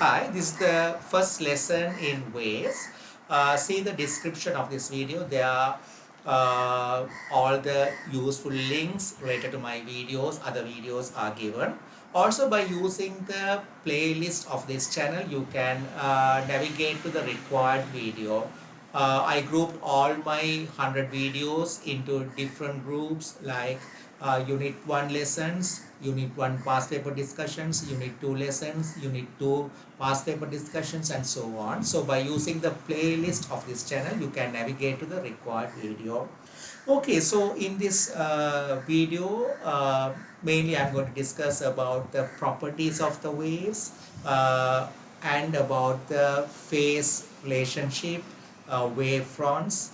Hi, this is the first lesson in waves. See the description of this video. There are all the useful links related to my videos. Other videos are given. Also, by using the playlist of this channel, you can navigate to the required video. I grouped all my 100 videos into different groups like Unit 1 lessons, Unit 1 past paper discussions, Unit 2 lessons, Unit 2 past paper discussions, and so on. So by using the playlist of this channel, you can navigate to the required video. Okay, so in this video, mainly I'm going to discuss about the properties of the waves and about the phase relationship, wavefronts,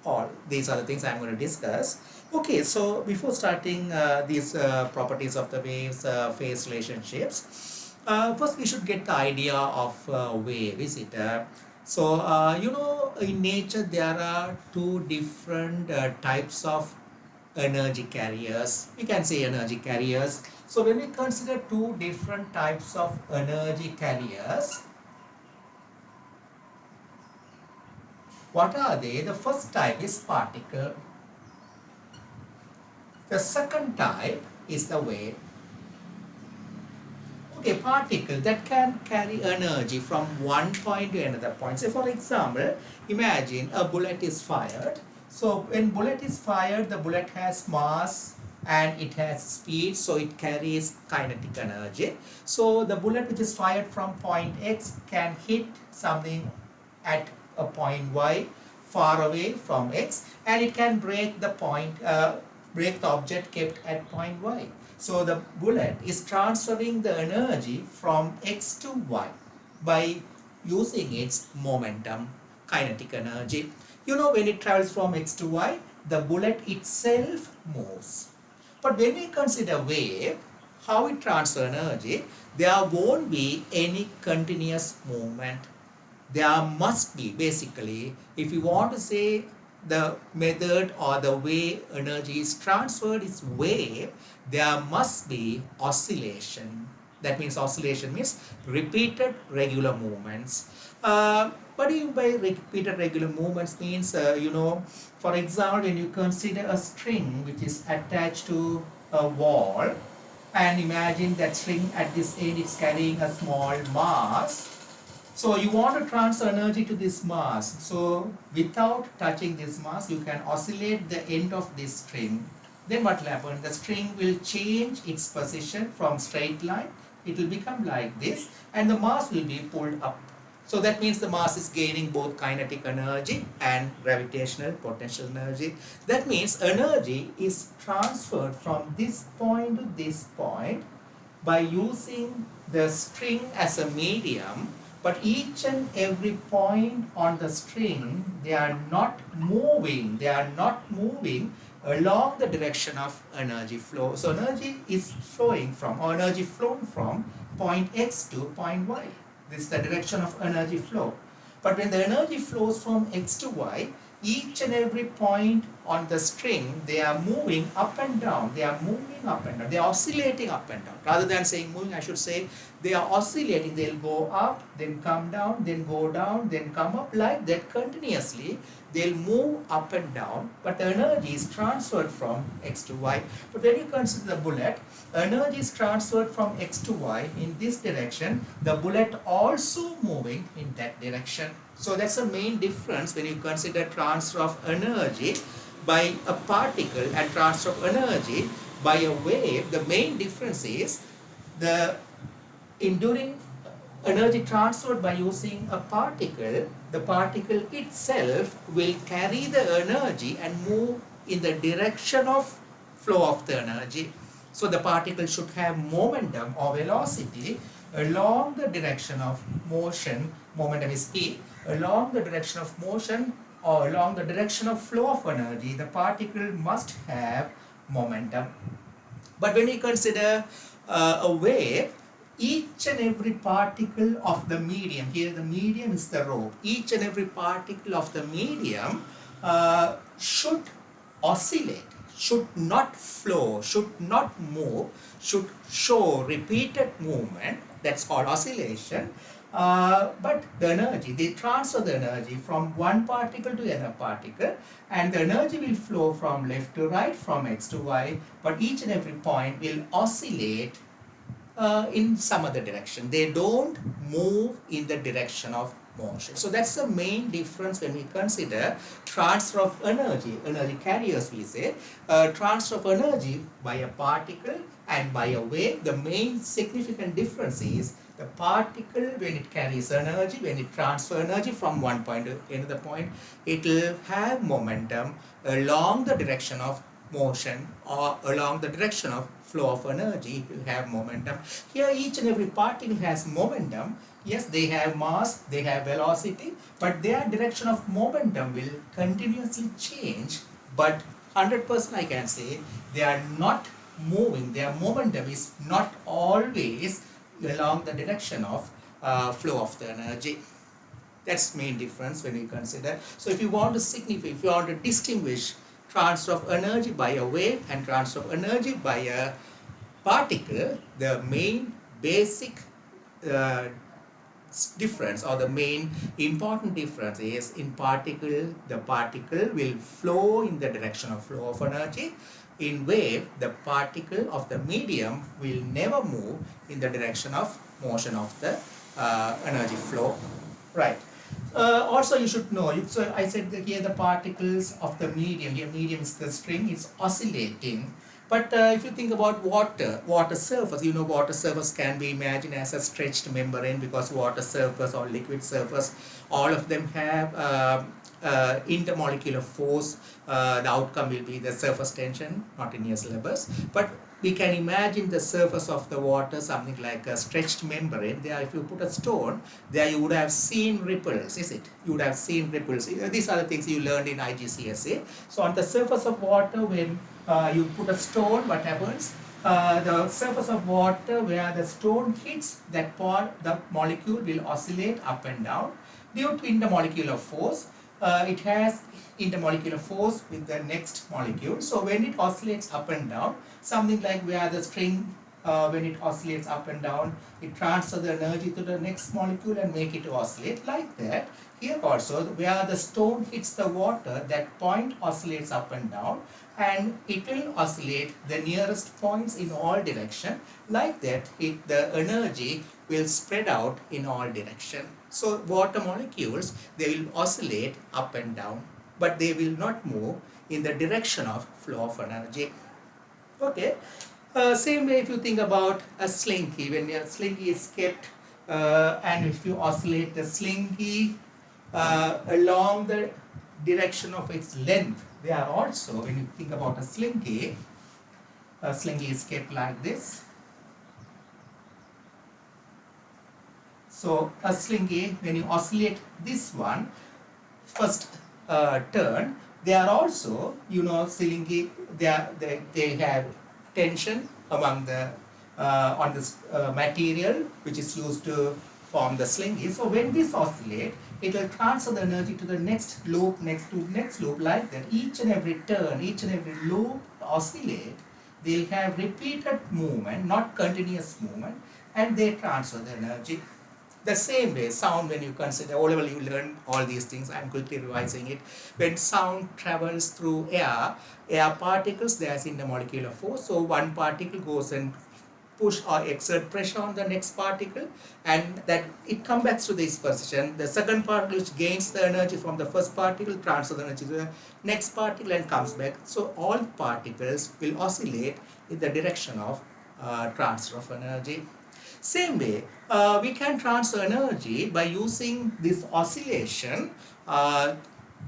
all these are the things I'm going to discuss. Okay, so before starting these properties of the waves, phase relationships, first we should get the idea of wave, is it? In nature there are two different types of energy carriers. We can say energy carriers. So when we consider two different types of energy carriers, what are they? The first type is particle. The second type is the wave. Okay, particle that can carry energy from one point to another point. Say for example, imagine a bullet is fired. So when bullet is fired, the bullet has mass and it has speed, so it carries kinetic energy. So the bullet which is fired from point X can hit something at a point Y far away from X, and it can break the break the object kept at point Y. So the bullet is transferring the energy from X to Y by using its momentum, kinetic energy. You know, when it travels from X to Y, the bullet itself moves. But when we consider wave, how it transfers energy, there won't be any continuous movement. There must be, basically, if you want to say the method or the way energy is transferred is wave, there must be oscillation. That means oscillation means repeated regular movements. What do you mean by repeated regular movements means, for example, when you consider a string which is attached to a wall, and imagine that string at this end is carrying a small mass. So you want to transfer energy to this mass. So without touching this mass, you can oscillate the end of this string. Then what will happen? The string will change its position from straight line. It will become like this, and the mass will be pulled up. So that means the mass is gaining both kinetic energy and gravitational potential energy. That means energy is transferred from this point to this point by using the string as a medium, but each and every point on the string, they are not moving along the direction of energy flow. So energy is flowing from, or energy flown from point X to point Y. This is the direction of energy flow. But when the energy flows from X to Y, each and every point on the string, they are moving up and down. They are moving up and down. They are oscillating up and down. Rather than saying moving, I should say they are oscillating. They'll go up, then come down, then go down, then come up, like that continuously. They'll move up and down, but the energy is transferred from X to Y. But when you consider the bullet, energy is transferred from X to Y in this direction. The bullet also moving in that direction. So that's the main difference when you consider transfer of energy by a particle and transfer of energy by a wave. The main difference is the enduring energy transferred by using a particle, the particle itself will carry the energy and move in the direction of flow of the energy. So the particle should have momentum or velocity along the direction of motion. Momentum is E. Along the direction of motion or along the direction of flow of energy, the particle must have momentum. But when we consider a wave, each and every particle of the medium, here the medium is the rope, each and every particle of the medium should oscillate, should not flow, should not move, should show repeated movement that's called oscillation. But the energy, they transfer the energy from one particle to another particle, and the energy will flow from left to right, from x to y, but each and every point will oscillate in some other direction. They don't move in the direction of motion. So that's the main difference when we consider transfer of energy, energy carriers we say, transfer of energy by a particle and by a wave. The main significant difference is the particle, when it carries energy, when it transfers energy from one point to another point, it will have momentum along the direction of motion or along the direction of flow of energy. It will have momentum. Here each and every particle has momentum. Yes, they have mass, they have velocity, but their direction of momentum will continuously change, but 100% I can say they are not moving. Their momentum is not always along the direction of flow of the energy. That's main difference when we consider. So if you want to signify, if you want to distinguish transfer of energy by a wave and transfer of energy by a particle, the main basic uh, difference, or the main important difference, is in particle, the particle will flow in the direction of flow of energy. In wave, the particle of the medium will never move in the direction of motion of the energy flow. Right. Also you should know, so I said that here the particles of the medium, here medium is the string, it's oscillating. But if you think about water surface, you know water surface can be imagined as a stretched membrane, because water surface or liquid surface, all of them have intermolecular force. The outcome will be the surface tension, not in your syllabus. But we can imagine the surface of the water something like a stretched membrane. There, if you put a stone, there you would have seen ripples, is it? You would have seen ripples. These are the things you learned in IGCSE. So on the surface of water, when you put a stone, what happens? The surface of water where the stone hits, that part, the molecule will oscillate up and down due to intermolecular force. It has intermolecular force with the next molecule. So when it oscillates up and down, something like where the string, when it oscillates up and down, it transfers the energy to the next molecule and make it oscillate like that. Here also, where the stone hits the water, that point oscillates up and down, and it will oscillate the nearest points in all direction. Like that, the energy will spread out in all direction. So water molecules, they will oscillate up and down, but they will not move in the direction of flow of energy. Okay. Same way if you think about a slinky, when a slinky is kept and if you oscillate the slinky along the direction of its length, they are also, when you think about a slinky is kept like this. So a slinky, when you oscillate this one, first turn, they are also, you know, slinky, they have tension among the on this material which is used to form the slinky. So when this oscillate, it will transfer the energy to the next loop, next loop, like that. Each and every turn, each and every loop oscillate, they'll have repeated movement, not continuous movement, and they transfer the energy. The same way, sound, when you consider, all level you learn all these things, I'm quickly revising it. When sound travels through air particles, there's intermolecular force. So one particle goes and push or exert pressure on the next particle, and that it comes back to this position. The second particle, which gains the energy from the first particle, transfers the energy to the next particle and comes back. So all particles will oscillate in the direction of transfer of energy. Same way, we can transfer energy by using this oscillation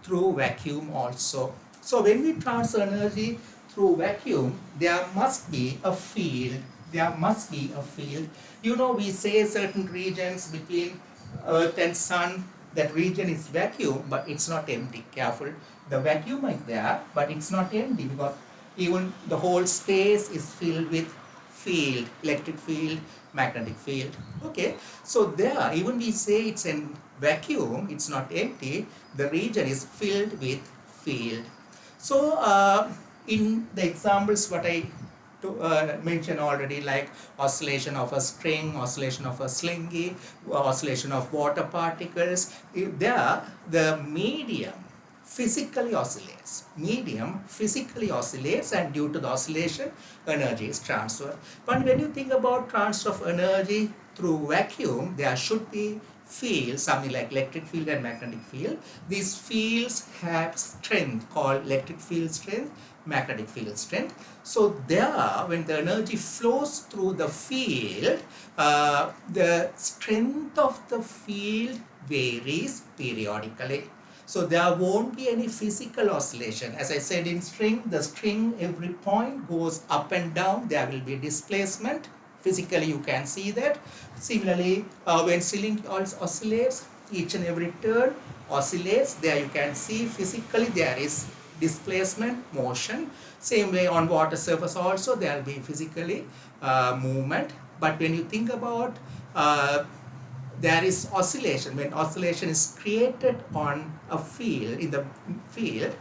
through vacuum also. So when we transfer energy through vacuum, there must be a field. There must be a field. You know, we say certain regions between Earth and Sun, that region is vacuum, but it's not empty. Careful. The vacuum is there, but it's not empty, because even the whole space is filled with field, electric field, magnetic field. Okay, so there, even we say it's a vacuum, it's not empty, the region is filled with field. So in the examples what I mentioned already, like oscillation of a string, oscillation of a slingy, oscillation of water particles. There, the medium physically oscillates. Medium physically oscillates, and due to the oscillation, energy is transferred. But when you think about transfer of energy through vacuum, there should be fields, something like electric field and magnetic field. These fields have strength called electric field strength, magnetic field strength. So there, when the energy flows through the field, the strength of the field varies periodically. So there won't be any physical oscillation. As I said, in string, the string, every point goes up and down. There will be displacement. Physically, you can see that. Similarly, when ceiling oscillates, each and every turn oscillates. There you can see physically there is displacement, motion. Same way on water surface also, there will be physically movement. But when you think about there is oscillation. When oscillation is created on a field, in the field,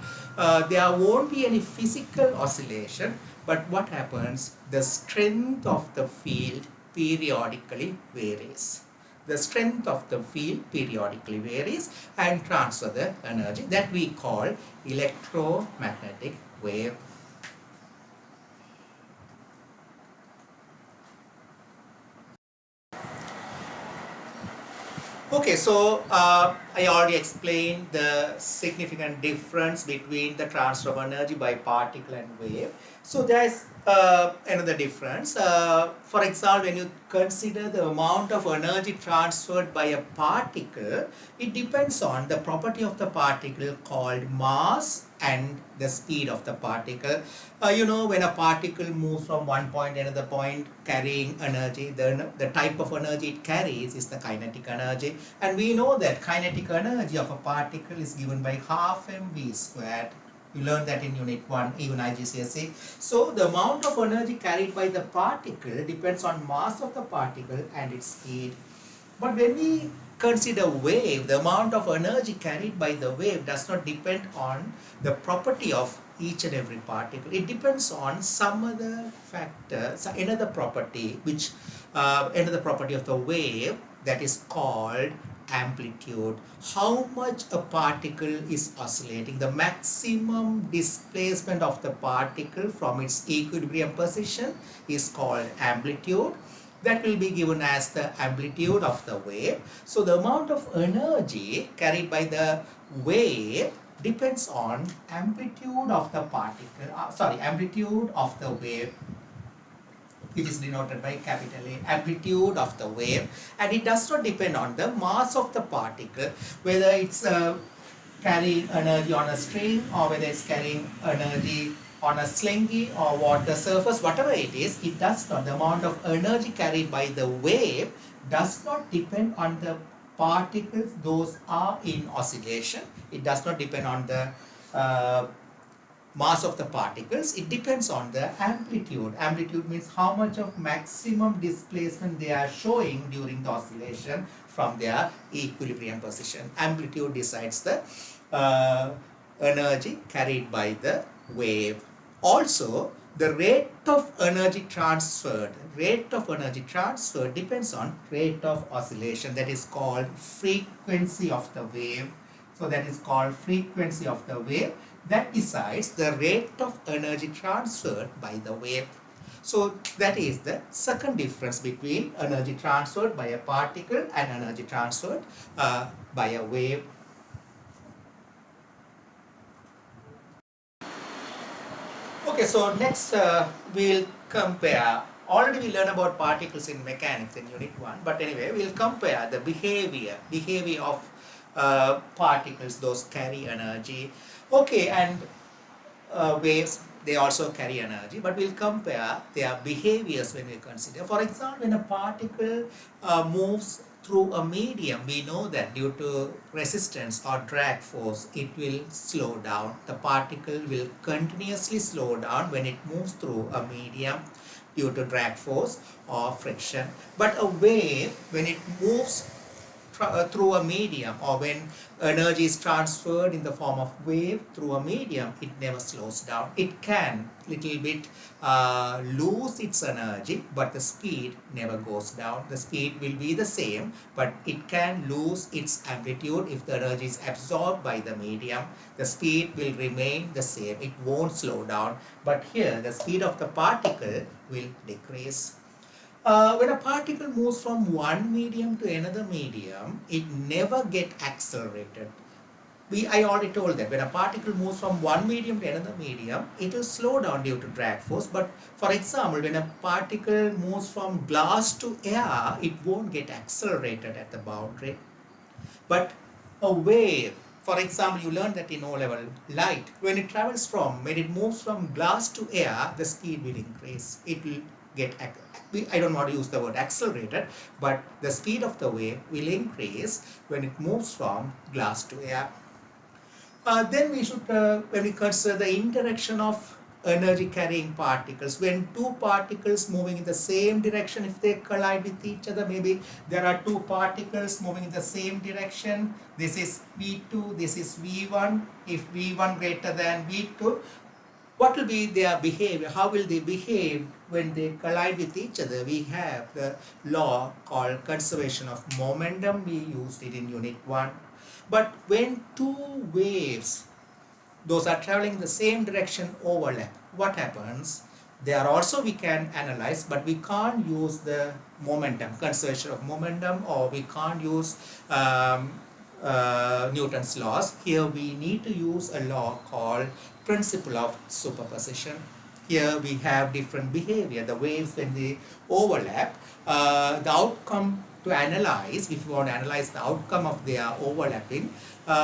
there won't be any physical oscillation, but what happens? The strength of the field periodically varies. The strength of the field periodically varies and transfer the energy that we call electromagnetic wave. Okay, so I already explained the significant difference between the transfer of energy by particle and wave. So there's another difference. For example, when you consider the amount of energy transferred by a particle, it depends on the property of the particle called mass and the speed of the particle. You know, when a particle moves from one point to another point carrying energy, the type of energy it carries is the kinetic energy. And we know that kinetic energy of a particle is given by half mv squared. You learned that in Unit 1, even IGCSE. So the amount of energy carried by the particle depends on mass of the particle and its speed. But when we consider wave, the amount of energy carried by the wave does not depend on the property of each and every particle. It depends on some other factor, another property, which another property of the wave, that is called amplitude. How much a particle is oscillating, the maximum displacement of the particle from its equilibrium position is called amplitude. That will be given as the amplitude of the wave. So the amount of energy carried by the wave depends on amplitude of the particle, amplitude of the wave, which is denoted by capital A, amplitude of the wave, and it does not depend on the mass of the particle, whether it's carrying energy on a string or whether it's carrying energy on a slingy or water surface, whatever it is, it does not, the amount of energy carried by the wave does not depend on the particles, those are in oscillation. It does not depend on the mass of the particles. It depends on the amplitude. Amplitude means how much of maximum displacement they are showing during the oscillation from their equilibrium position. Amplitude decides the energy carried by the wave. Also, the rate of energy transferred depends on rate of oscillation, that is called frequency of the wave. So that is called frequency of the wave, that decides the rate of energy transferred by the wave. So that is the second difference between energy transferred by a particle and energy transferred by a wave. Okay, so next we'll compare. Already we learned about particles in mechanics in Unit 1, but anyway, we'll compare the behavior of particles, those carry energy. Okay, and waves, they also carry energy, but we'll compare their behaviors when we consider. For example, when a particle moves through a medium, we know that due to resistance or drag force, it will slow down. The particle will continuously slow down when it moves through a medium due to drag force or friction. But a wave, when it moves through a medium, or when energy is transferred in the form of wave through a medium, it never slows down. It can little bit lose its energy, but the speed never goes down. The speed will be the same, but it can lose its amplitude if the energy is absorbed by the medium. The speed will remain the same. It won't slow down. But here, the speed of the particle will decrease. When a particle moves from one medium to another medium, it never gets accelerated. I already told that when a particle moves from one medium to another medium, it will slow down due to drag force. But for example, when a particle moves from glass to air, it won't get accelerated at the boundary. But a wave, for example, you learned that in O-level, light, when it moves from glass to air, the speed will increase. It will get, I don't want to use the word accelerated, but the speed of the wave will increase when it moves from glass to air. Then we should, when we consider the interaction of energy carrying particles, when two particles moving in the same direction, if they collide with each other, maybe there are two particles moving in the same direction, this is V2, this is V1, if V1 greater than V2, what will be their behavior? How will they behave when they collide with each other? We have the law called conservation of momentum. We used it in unit 1. But when two waves, those are traveling in the same direction, overlap, what happens? They are also, we can analyze, but we can't use the momentum, conservation of momentum, or we can't use Newton's laws. Here we need to use a law called principle of superposition. Here we have different behavior. The waves, when they overlap, the outcome to analyze, if you want to analyze the outcome of their overlapping,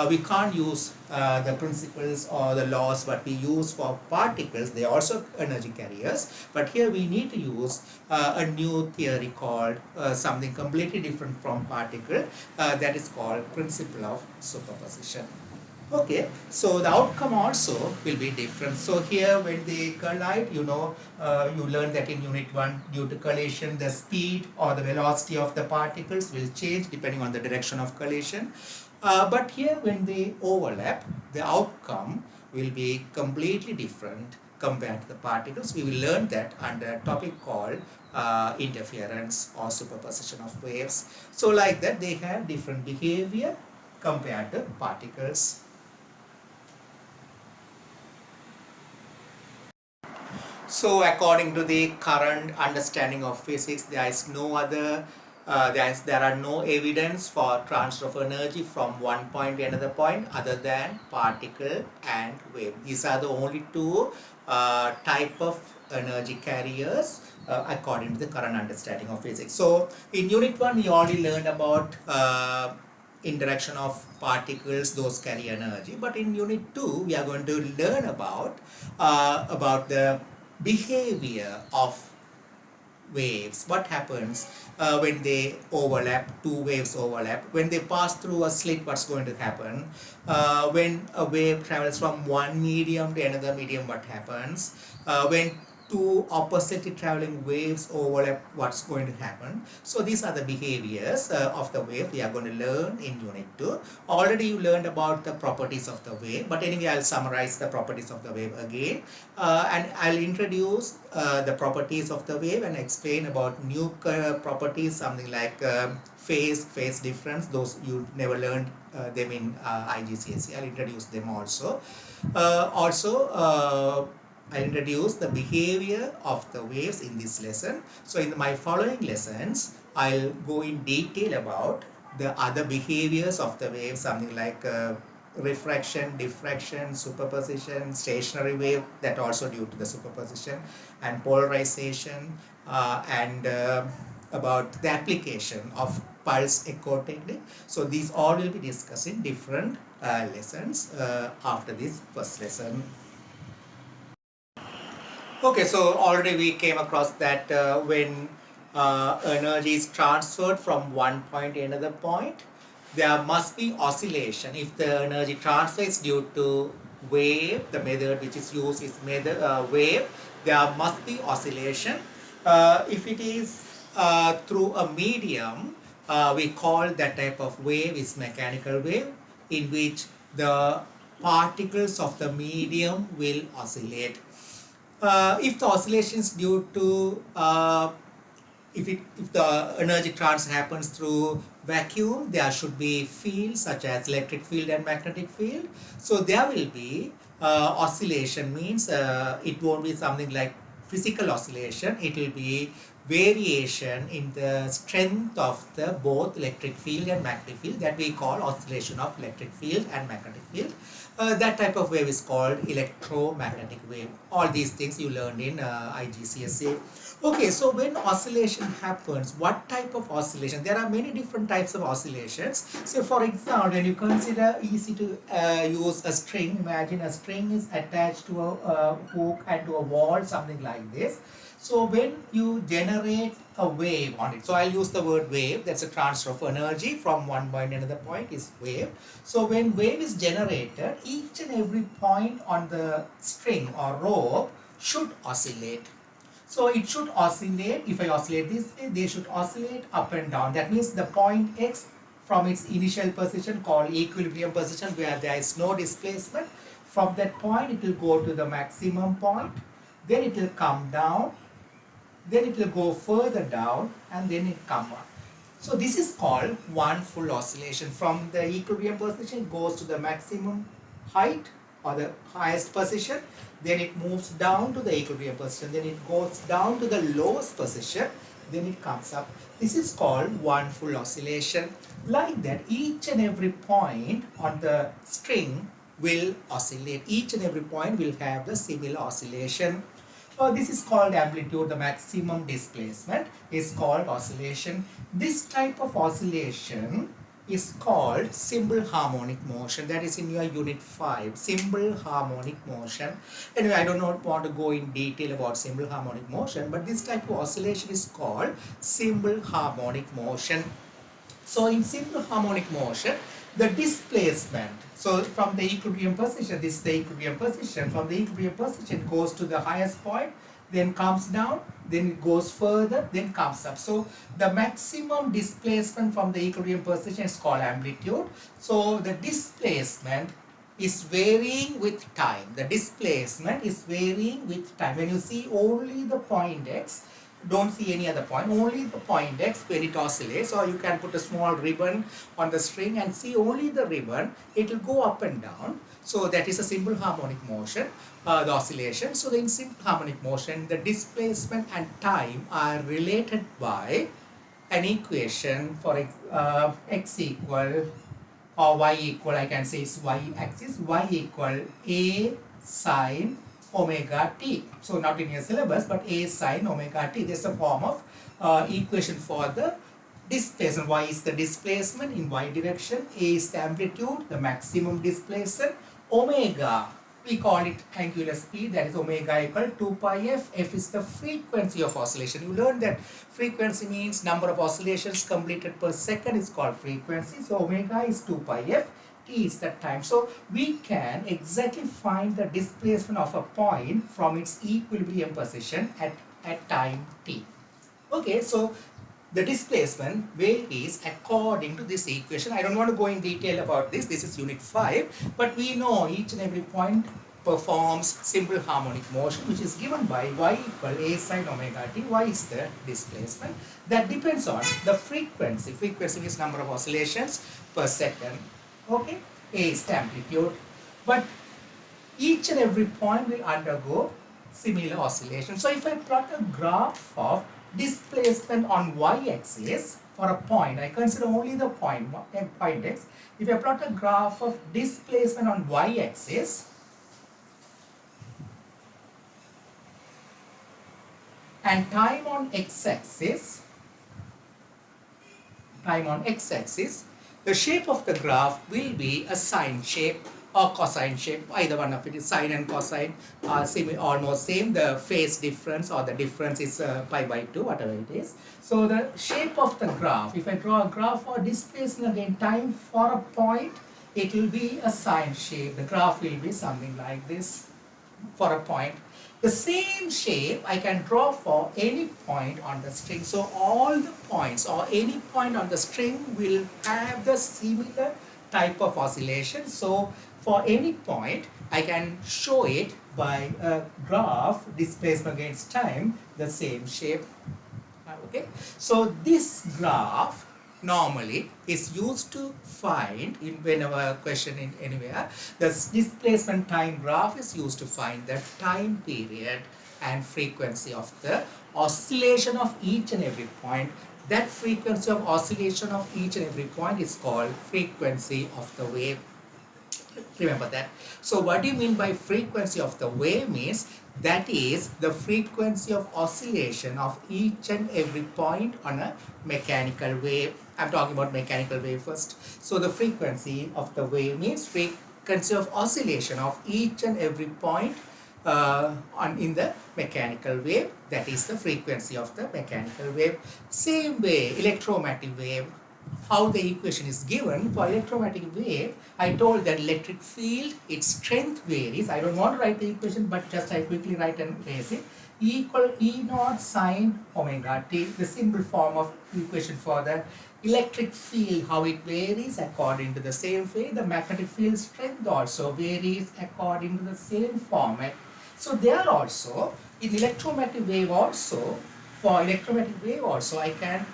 we can't use the principles or the laws what we use for particles. They are also energy carriers, but here we need to use a new theory called something completely different from particle, that is called principle of superposition. Okay, so the outcome also will be different. So here when they collide, you learn that in unit 1, due to collision, the speed or the velocity of the particles will change depending on the direction of collision. But here when they overlap, the outcome will be completely different compared to the particles. We will learn that under a topic called interference or superposition of waves. So like that, they have different behavior compared to particles. So according to the current understanding of physics, there is no other, there are no evidence for transfer of energy from one point to another point other than particle and wave. These are the only two type of energy carriers according to the current understanding of physics. So in unit 1, we already learned about interaction of particles, those carry energy. But in unit 2, we are going to learn about the behavior of waves. What happens when they overlap, two waves overlap? When they pass through a slit, what's going to happen? When a wave travels from one medium to another medium, what happens? When two oppositely traveling waves overlap, what's going to happen? So these are the behaviors of the wave we are going to learn in unit 2. Already you learned about the properties of the wave, but anyway I'll summarize the properties of the wave again, and I'll introduce the properties of the wave and explain about new properties, something like phase difference. Those you never learned them in IGCSE. I'll introduce them also. I'll introduce the behavior of the waves in this lesson. So in my following lessons, I'll go in detail about the other behaviors of the wave, something like refraction, diffraction, superposition, stationary wave, that also due to the superposition, and polarization, and about the application of pulse echo technique. So these all will be discussed in different lessons after this first lesson. Okay, so already we came across that when energy is transferred from one point to another point, there must be oscillation. If the energy transfer is due to wave, the method which is used is wave, there must be oscillation. If it is through a medium, we call that type of wave is mechanical wave, in which the particles of the medium will oscillate. If the oscillation is due to if the energy transfer happens through vacuum, there should be fields such as electric field and magnetic field. So there will be oscillation, means it won't be something like physical oscillation. It will be variation in the strength of the both electric field and magnetic field, that we call oscillation of electric field and magnetic field. That type of wave is called electromagnetic wave. All these things you learned in IGCSE. Okay, so when oscillation happens, what type of oscillation? There are many different types of oscillations. So for example, when you consider easy to use a string, imagine a string is attached to a hook and to a wall, something like this. So when you generate a wave on it, so I'll use the word wave, that's a transfer of energy from one point to another point is wave. So when wave is generated, each and every point on the string or rope should oscillate. So it should oscillate. If I oscillate this way, they should oscillate up and down. That means the point X from its initial position called equilibrium position, where there is no displacement, from that point it will go to the maximum point, then it will come down, then it will go further down, and then it come up. So this is called one full oscillation. From the equilibrium position it goes to the maximum height or the highest position, then it moves down to the equilibrium position, then it goes down to the lowest position, then it comes up. This is called one full oscillation. Like that, each and every point on the string will oscillate. Each and every point will have the similar oscillation. This is called amplitude. The maximum displacement is called oscillation. This type of oscillation is called simple harmonic motion. That is in your unit 5, simple harmonic motion. Anyway, I do not want to go in detail about simple harmonic motion, but this type of oscillation is called simple harmonic motion. So in simple harmonic motion, the displacement, so from the equilibrium position, this is the equilibrium position, from the equilibrium position goes to the highest point, then comes down, then it goes further, then comes up. So the maximum displacement from the equilibrium position is called amplitude. So the displacement is varying with time. The displacement is varying with time. When you see only the point X, don't see any other point, only the point X when it oscillates, or you can put a small ribbon on the string and see only the ribbon, it will go up and down. So that is a simple harmonic motion, the oscillation. So in simple harmonic motion, the displacement and time are related by an equation for x equal or y equal, I can say it's y axis, y equal a sine omega t. So not in your syllabus, but a sine omega t. This is a form of equation for the displacement. Y is the displacement in y direction, a is the amplitude, the maximum displacement, omega, we call it angular speed, that is omega equal 2 pi f. F is the frequency of oscillation. You learned that frequency means number of oscillations completed per second is called frequency. So omega is 2 pi f. T is the time. So we can exactly find the displacement of a point from its equilibrium position at time t. Okay, so the displacement varies according to this equation. I don't want to go in detail about this. This is unit 5, but we know each and every point performs simple harmonic motion, which is given by y equal a sine omega t. Y is the displacement. That depends on the frequency. Frequency is number of oscillations per second. Okay, A is the amplitude, but each and every point will undergo similar oscillation. So if I plot a graph of displacement on y-axis for a point, I consider only the point x. If I plot a graph of displacement on y-axis and time on x-axis, the shape of the graph will be a sine shape or cosine shape. Either one of it is sine and cosine are almost same. The phase difference or the difference is pi by 2, whatever it is. So the shape of the graph, if I draw a graph for displacement again time for a point, it will be a sine shape. The graph will be something like this for a point. The same shape I can draw for any point on the string. So all the points or any point on the string will have the similar type of oscillation. So for any point, I can show it by a graph displacement against time, the same shape. Okay, so this graph normally is used to find in whenever question in anywhere, the displacement time graph is used to find the time period and frequency of the oscillation of each and every point. That frequency of oscillation of each and every point is called frequency of the wave. Remember that. So what do you mean by frequency of the wave means that is the frequency of oscillation of each and every point on a mechanical wave. I'm talking about mechanical wave first. So the frequency of the wave means frequency of oscillation of each and every point in the mechanical wave. That is the frequency of the mechanical wave. Same way electromagnetic wave, how the equation is given for electromagnetic wave. I told that electric field, its strength varies. I don't want to write the equation, but just I quickly write and raise it. Equal E naught sine omega t, the simple form of equation for the electric field, how it varies according to the same way. The magnetic field strength also varies according to the same format. So there also, in electromagnetic wave also, for electromagnetic wave also, I can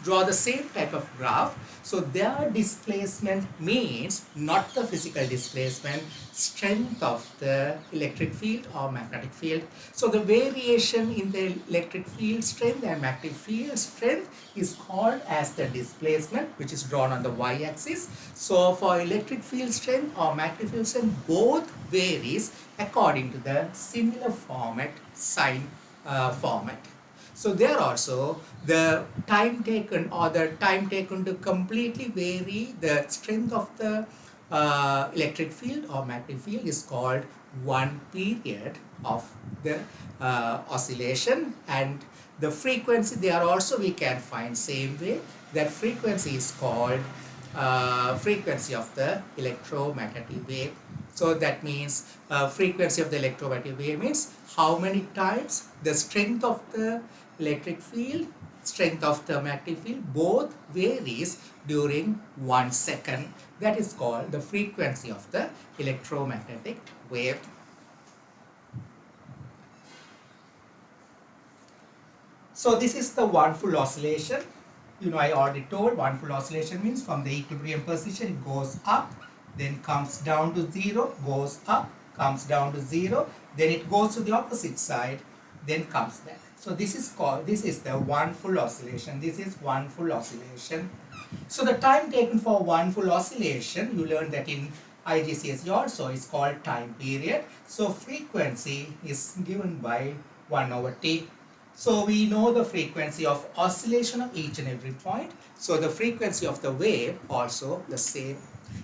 draw the same type of graph. So their displacement means not the physical displacement, strength of the electric field or magnetic field. So the variation in the electric field strength and magnetic field strength is called as the displacement, which is drawn on the y-axis. So for electric field strength or magnetic field strength, both varies according to the similar format, sine format. So there also the time taken or the time taken to completely vary the strength of the electric field or magnetic field is called one period of the oscillation, and the frequency there also we can find same way. That frequency is called frequency of the electromagnetic wave. So that means frequency of the electromagnetic wave means how many times the strength of the electric field, strength of the magnetic field both varies during 1 second. That is called the frequency of the electromagnetic wave. So this is the one full oscillation. You know, I already told one full oscillation means from the equilibrium position it goes up, then comes down to 0, goes up, comes down to 0, then it goes to the opposite side, then comes back. So this is the one full oscillation. This is one full oscillation. So the time taken for one full oscillation, you learned that in IGCSE also, is called time period. So frequency is given by 1 over t. So we know the frequency of oscillation of each and every point. So the frequency of the wave also the same.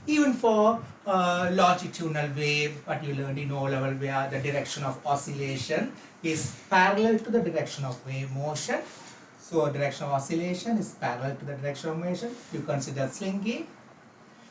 Even for longitudinal wave, what you learned in O-level, where the direction of oscillation is parallel to the direction of wave motion. So direction of oscillation is parallel to the direction of motion. You consider slinky.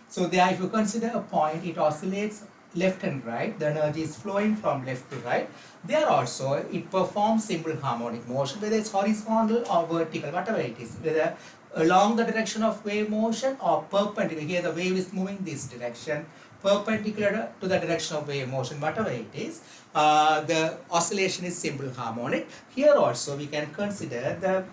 So there, if you consider a point, it oscillates left and right. The energy is flowing from left to right. There also, it performs simple harmonic motion, whether it's horizontal or vertical, whatever it is, whether along the direction of wave motion or perpendicular. Here the wave is moving this direction, perpendicular to the direction of wave motion, whatever it is. The oscillation is simple harmonic. Here also we can consider the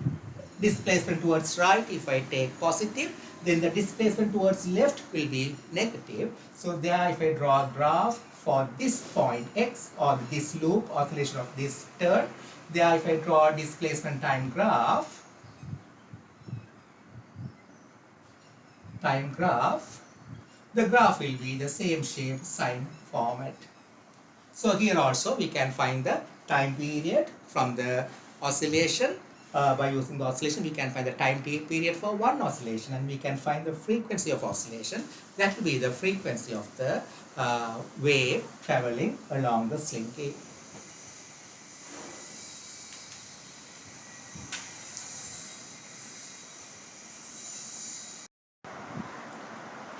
displacement towards right. If I take positive, then the displacement towards left will be negative. So there, if I draw a graph for this point x or this loop, oscillation of this turn, there if I draw a displacement time graph, the graph will be the same shape, sine format. So here also we can find the time period from the oscillation. By using the oscillation, we can find the time period for one oscillation, and we can find the frequency of oscillation. That will be the frequency of the wave traveling along the slinky.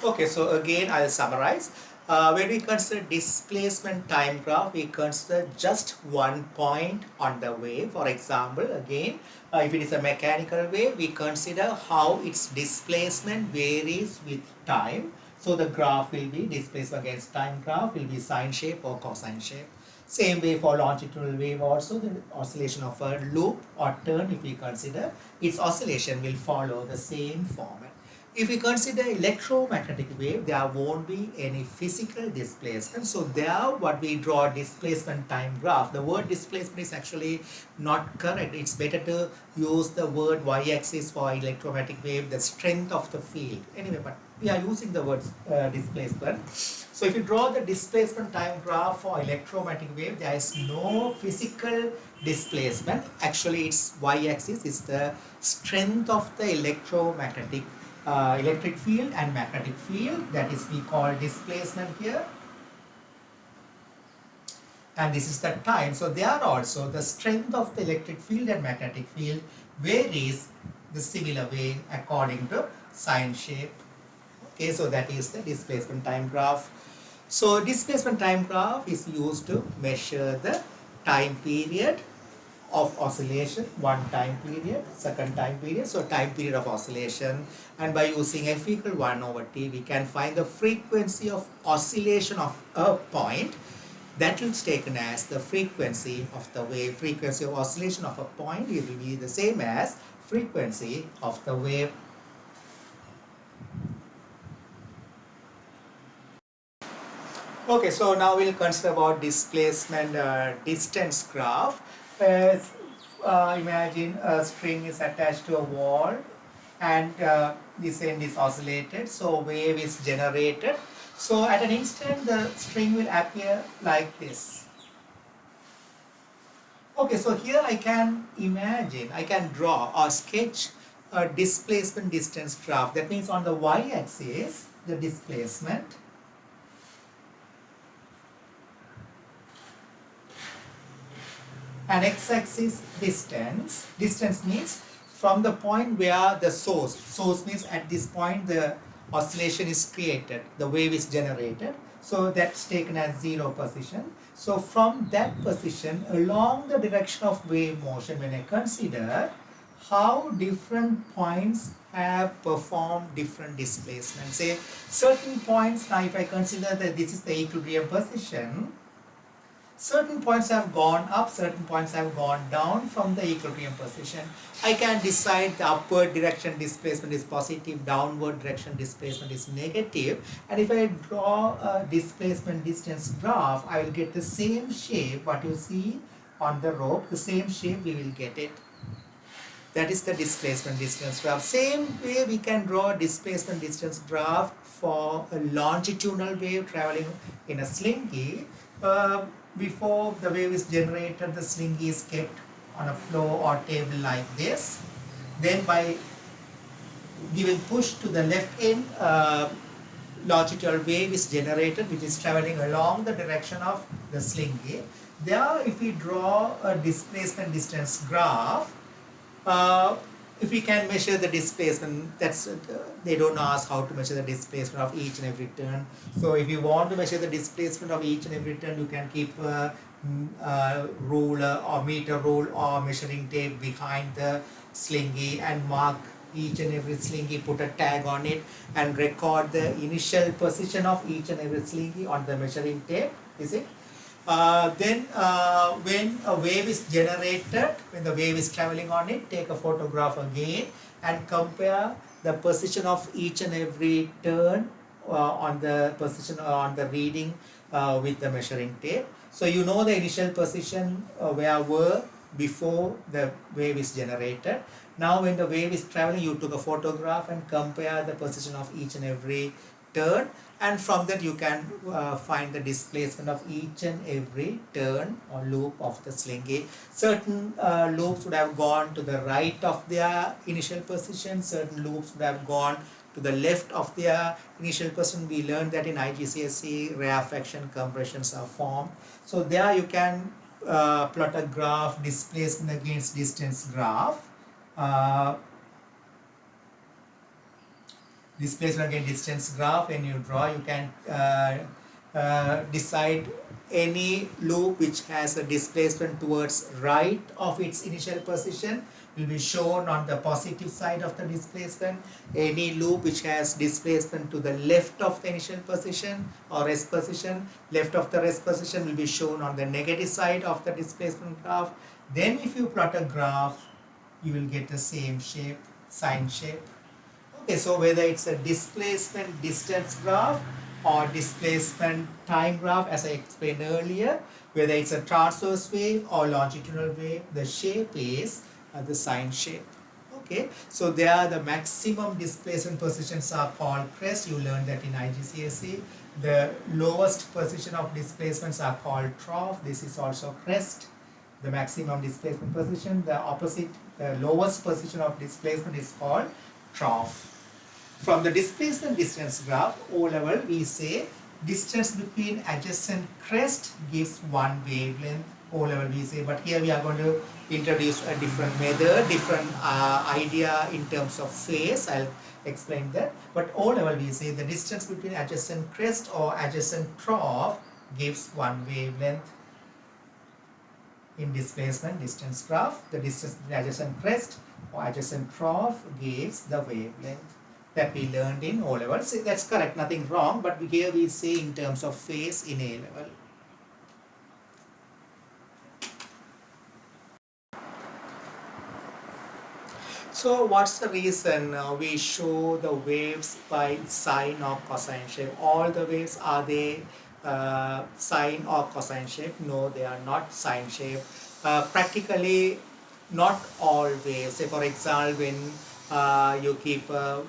Okay, so again I'll summarize. When we consider displacement time graph, we consider just one point on the wave. For example, again, if it is a mechanical wave, we consider how its displacement varies with time. So the graph will be displacement against time graph will be sine shape or cosine shape. Same way for longitudinal wave also, the oscillation of a loop or turn, if we consider, its oscillation will follow the same format. If we consider electromagnetic wave, there won't be any physical displacement. So there what we draw displacement time graph. The word displacement is actually not correct. It's better to use the word y-axis for electromagnetic wave, the strength of the field. Anyway, but we are using the word displacement. So if you draw the displacement time graph for electromagnetic wave, there is no physical displacement. Actually, its y-axis is the strength of the electromagnetic electric field and magnetic field, that is we call displacement here, and this is the time. So there also the strength of the electric field and magnetic field varies the similar way according to sine shape. Okay, so that is the displacement time graph. So displacement time graph is used to measure the time period of oscillation, one time period, second time period, so time period of oscillation, and by using f equal 1 over t, we can find the frequency of oscillation of a point. That is taken as the frequency of the wave. Frequency of oscillation of a point will be the same as frequency of the wave. Okay, so now we'll consider about displacement distance graph. Imagine a string is attached to a wall and this end is oscillated, so wave is generated. So at an instant the string will appear like this. Okay, so here I can imagine, I can draw or sketch a displacement distance graph. That means on the y-axis the displacement, and x-axis distance. Distance means from the point where the source means at this point the oscillation is created, the wave is generated. So that's taken as 0 position. So from that position along the direction of wave motion, when I consider how different points have performed different displacements. Say certain points, now if I consider that this is the equilibrium position, certain points have gone up, certain points have gone down from the equilibrium position. I can decide the upward direction displacement is positive, downward direction displacement is negative. And if I draw a displacement distance graph, I will get the same shape, what you see on the rope, the same shape we will get it. That is the displacement distance graph. Same way we can draw a displacement distance graph for a longitudinal wave traveling in a slinky. Before the wave is generated, the slinky is kept on a floor or table like this. Then by giving push to the left end, longitudinal wave is generated, which is traveling along the direction of the slinky. There, if we draw a displacement distance graph, if we can measure the displacement, that's they don't ask how to measure the displacement of each and every turn. So if you want to measure the displacement of each and every turn, you can keep a ruler or meter rule or measuring tape behind the slinky and mark each and every slinky, put a tag on it and record the initial position of each and every slinky on the measuring tape. Is it? Then when a wave is generated, when the wave is traveling on it, take a photograph again and compare the position of each and every turn on the position on the reading with the measuring tape. So you know the initial position where were before the wave is generated. Now when the wave is traveling, you took a photograph and compare the position of each and every turn, and from that you can find the displacement of each and every turn or loop of the slinky. Certain loops would have gone to the right of their initial position, certain loops would have gone to the left of their initial position. We learned that in IGCSE rarefaction compressions are formed. So there you can plot a graph, displacement against distance graph. Displacement against distance graph, when you draw, you can decide any loop which has a displacement towards right of its initial position will be shown on the positive side of the displacement. Any loop which has displacement to the left of the initial position or rest position, left of the rest position will be shown on the negative side of the displacement graph. Then if you plot a graph, you will get the same shape, sine shape. Okay, so whether it's a displacement distance graph or displacement time graph, as I explained earlier, whether it's a transverse wave or longitudinal wave, the shape is the sine shape. Okay, so there the maximum displacement positions are called crest. You learned that in IGCSE. The lowest position of displacements are called trough. This is also crest. The maximum displacement position. The opposite, the lowest position of displacement is called trough. From the displacement distance graph, O level, we say distance between adjacent crest gives one wavelength. O level we say, but here we are going to introduce a different method, different idea in terms of phase. I'll explain that. But O level we say the distance between adjacent crest or adjacent trough gives one wavelength. In displacement distance graph, the distance between adjacent crest or adjacent trough gives the wavelength that we learned in O level. So that's correct, nothing wrong, but here we say in terms of phase in A level. So what's the reason we show the waves by sine or cosine shape? All the waves, are they sine or cosine shape? No, they are not sine shape. Practically not all waves. Say for example, when you keep a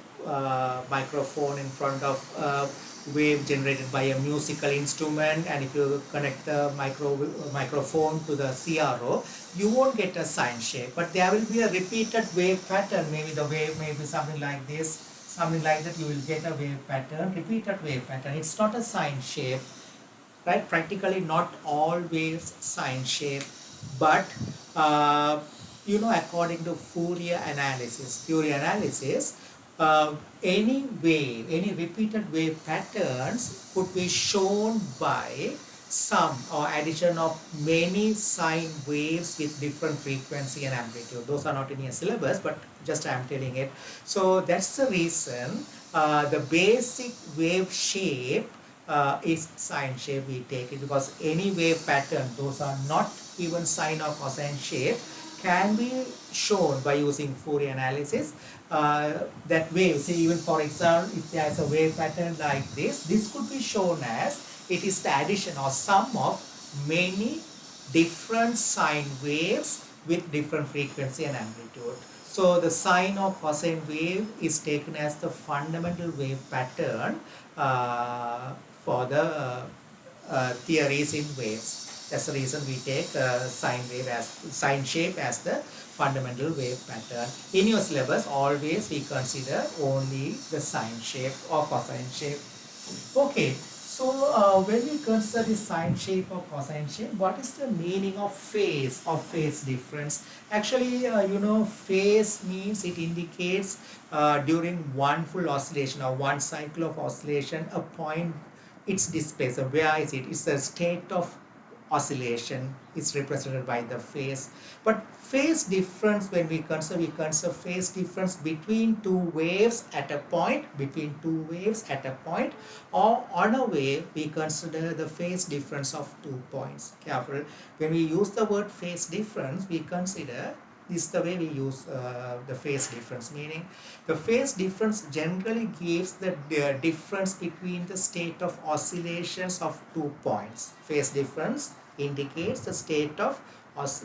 microphone in front of a wave generated by a musical instrument, and if you connect the microphone to the CRO, you won't get a sine shape, but there will be a repeated wave pattern. Maybe the wave may be something like this, something like that. You will get a wave pattern, repeated wave pattern. It's not a sine shape, right? Practically not all waves sine shape, but you know, according to Fourier analysis, any wave, any repeated wave patterns could be shown by sum or addition of many sine waves with different frequency and amplitude. Those are not in your syllabus, but just I am telling it. So that's the reason the basic wave shape is sine shape. We take it because any wave pattern, those are not even sine or cosine shape, can be shown by using Fourier analysis. That wave, say even for example, if there is a wave pattern like this could be shown as it is the addition or sum of many different sine waves with different frequency and amplitude. So the sine or cosine wave is taken as the fundamental wave pattern for the theories in waves. That's the reason we take sine shape as the fundamental wave pattern. In your syllabus, always we consider only the sine shape or cosine shape. Okay, so when we consider the sine shape or cosine shape, what is the meaning of phase or phase difference? Actually, you know, phase means it indicates during one full oscillation or one cycle of oscillation, a point, its displacement. Where is it? It's a state of oscillation is represented by the phase. But phase difference, when we consider phase difference between two waves at a point, or on a wave, we consider the phase difference of 2 points. Careful, when we use the word phase difference, we consider, this is the way we use the phase difference, meaning the phase difference generally gives the difference between the state of oscillations of 2 points. Phase difference indicates the state of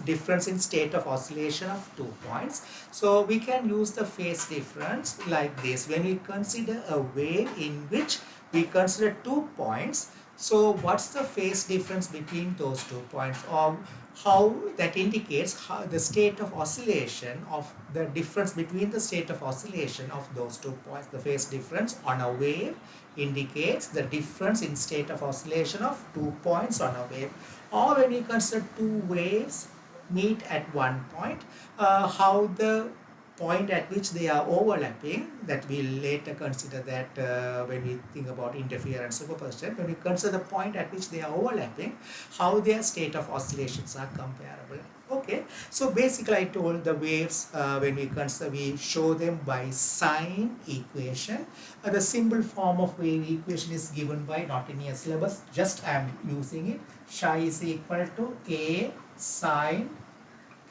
difference in state of oscillation of 2 points. So we can use the phase difference like this. When we consider a wave in which we consider 2 points, so what's the phase difference between those 2 points, or how that indicates how the state of oscillation of the difference between the state of oscillation of those 2 points. The phase difference on a wave indicates the difference in state of oscillation of 2 points on a wave. Or when we consider two waves meet at one point, how the point at which they are overlapping, that we'll later consider that when we think about interference superposition, when we consider the point at which they are overlapping, how their state of oscillations are comparable. Okay, so basically I told the waves when we consider, we show them by sine equation. The simple form of wave equation is given by, not in your syllabus, just I am using it. Psi is equal to A sine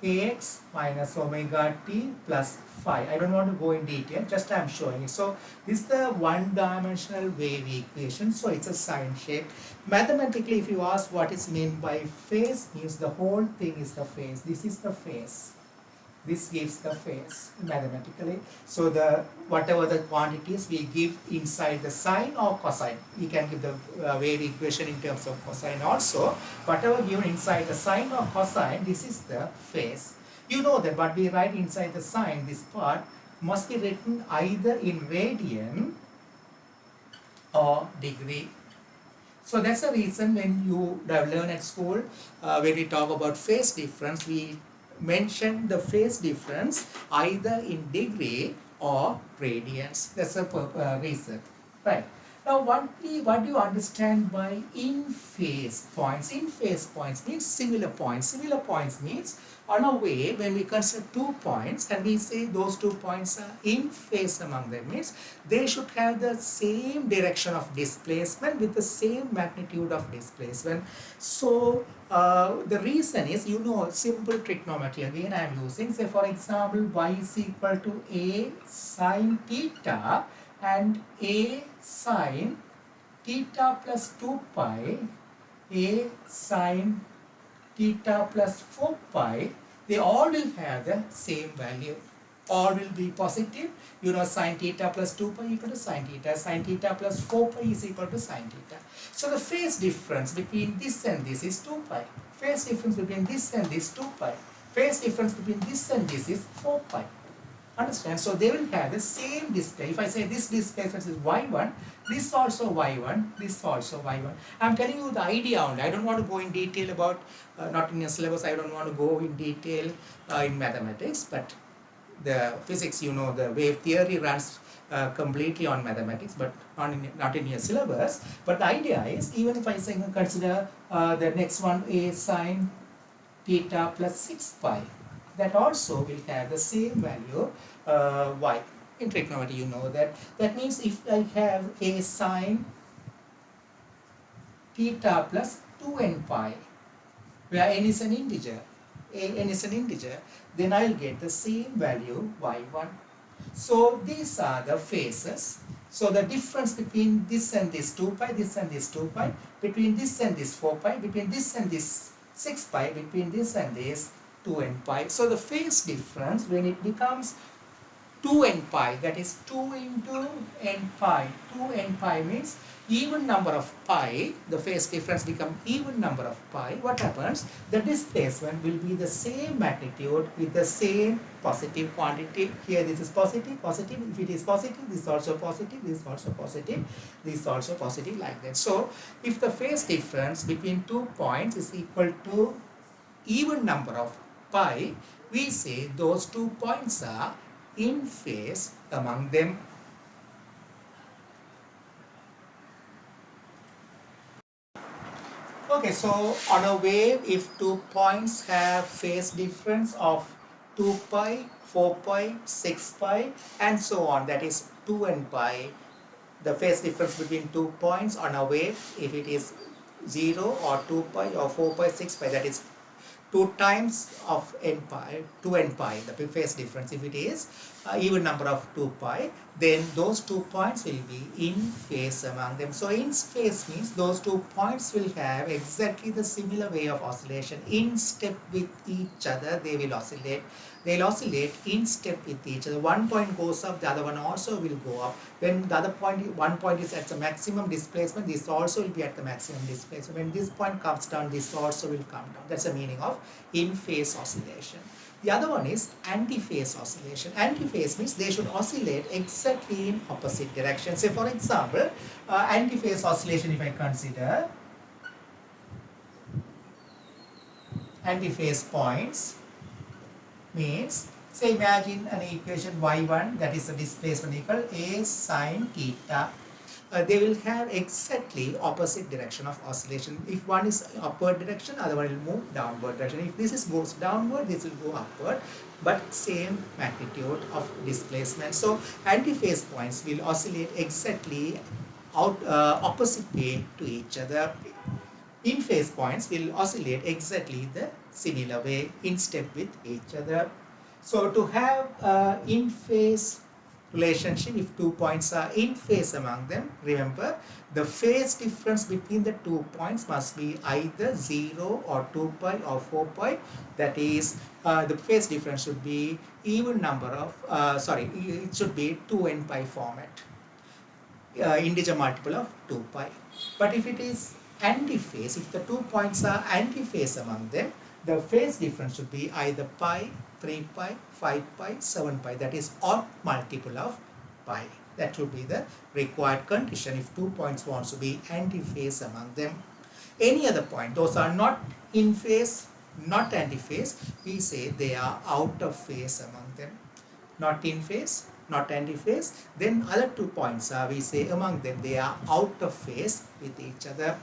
kx minus omega t plus phi. I don't want to go in detail, just I am showing it. So this is the one-dimensional wave equation, so it's a sine shape. Mathematically, if you ask what is meant by phase, means the whole thing is the phase. This is the phase. This gives the phase mathematically. So the whatever the quantities we give inside the sine or cosine, we can give the wave equation in terms of cosine also. Whatever given inside the sine or cosine, this is the phase. You know that what we write inside the sine, this part must be written either in radian or degree. So that's the reason when you learn at school, when we talk about phase difference, we mention the phase difference either in degree or radians. That's the reason, right? Now, what do you understand by in phase points? In phase points means similar points. Similar points means on a wave, when we consider 2 points and we say those 2 points are in phase among them, means they should have the same direction of displacement with the same magnitude of displacement. So the reason is, you know, simple trigonometry again I am using. Say for example, y is equal to a sine theta and a sine theta plus 2 pi, a sine theta plus 4 pi, they all will have the same value. All will be positive. You know, sine theta plus 2 pi equal to sine theta plus 4 pi is equal to sine theta. So the phase difference between this and this is 2 pi. Phase difference between this and this 2 pi. Phase difference between this and this is 4 pi. Understand? So they will have the same display. If I say this displacement is y1, this also y1, this also y1. I'm telling you the idea only. I don't want to go in detail about, not in your syllabus, I don't want to go in detail in mathematics, but the physics, you know, the wave theory runs completely on mathematics, but not in your syllabus. But the idea is, even if I say consider the next one a sine theta plus 6 pi, that also will have the same value y. In trigonometry, you know that. That means if I have a sine theta plus 2n pi, where n is an integer, n is an integer, then I'll get the same value y1. So these are the phases. So the difference between this and this 2 pi, this and this 2 pi, between this and this 4 pi, between this and this 6 pi, between this and this 2n pi. So the phase difference, when it becomes 2n pi, that is 2 into n pi. 2n pi means even number of pi, the phase difference become even number of pi. What happens? The displacement will be the same magnitude with the same positive quantity. Here this is positive, positive. If it is positive, this is also positive, this is also positive, this is also positive, like that. So if the phase difference between 2 points is equal to even number of pi, we say those 2 points are in phase among them. Okay, so on a wave, if 2 points have phase difference of 2 pi, 4 pi, 6 pi, and so on, that is 2n pi, the phase difference between 2 points on a wave, if it is 0 or 2 pi or 4 pi, 6 pi, that is 2 times of n pi, 2n pi, the phase difference. If it is even number of 2 pi, then those 2 points will be in phase among them. So in phase means those 2 points will have exactly the similar way of oscillation. In step with each other, they will oscillate. They'll oscillate in step with each other. One point goes up, the other one also will go up. When the other point, one point is at the maximum displacement, this also will be at the maximum displacement. When this point comes down, this also will come down. That's the meaning of in-phase oscillation. The other one is anti-phase oscillation. Anti-phase means they should oscillate exactly in opposite direction. Say for example, anti-phase oscillation, if I consider anti-phase points, means So imagine an equation y1, that is the displacement, equal a sine theta. They will have exactly opposite direction of oscillation. If one is upward direction, other one will move downward direction. If this is goes downward, this will go upward, but same magnitude of displacement. So antiphase points will oscillate exactly opposite way to each other. In phase points will oscillate exactly the similar way in step with each other. So to have in phase relationship, if 2 points are in phase among them, remember the phase difference between the 2 points must be either 0 or 2 pi or 4 pi. That is, the phase difference should be even number of, it should be 2n pi format. Integer multiple of 2 pi. But if it is antiphase, if the 2 points are antiphase among them, the phase difference should be either pi, 3 pi, 5 pi, 7 pi. That is odd multiple of pi. That should be the required condition if 2 points wants to be antiphase among them. Any other point, those are not in phase, not antiphase, we say they are out of phase among them. Not in phase, not antiphase. Then other 2 points are, we say among them they are out of phase with each other.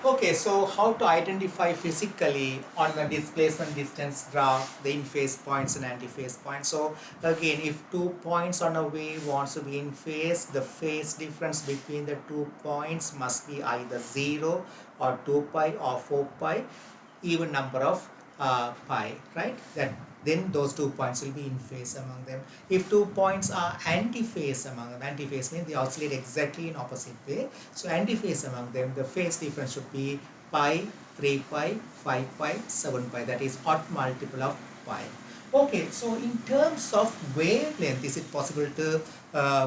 Okay, so how to identify physically on the displacement distance graph the in-phase points and anti-phase points. So again, if 2 points on a wave wants to be in phase, the phase difference between the 2 points must be either 0 or 2 pi or 4 pi, even number of pi, right? Then those 2 points will be in phase among them. If 2 points are anti-phase among them, anti-phase means they oscillate exactly in opposite way. So anti-phase among them, the phase difference should be pi, 3 pi, 5 pi, 7 pi. That is odd multiple of pi. Okay, so in terms of wavelength, is it possible to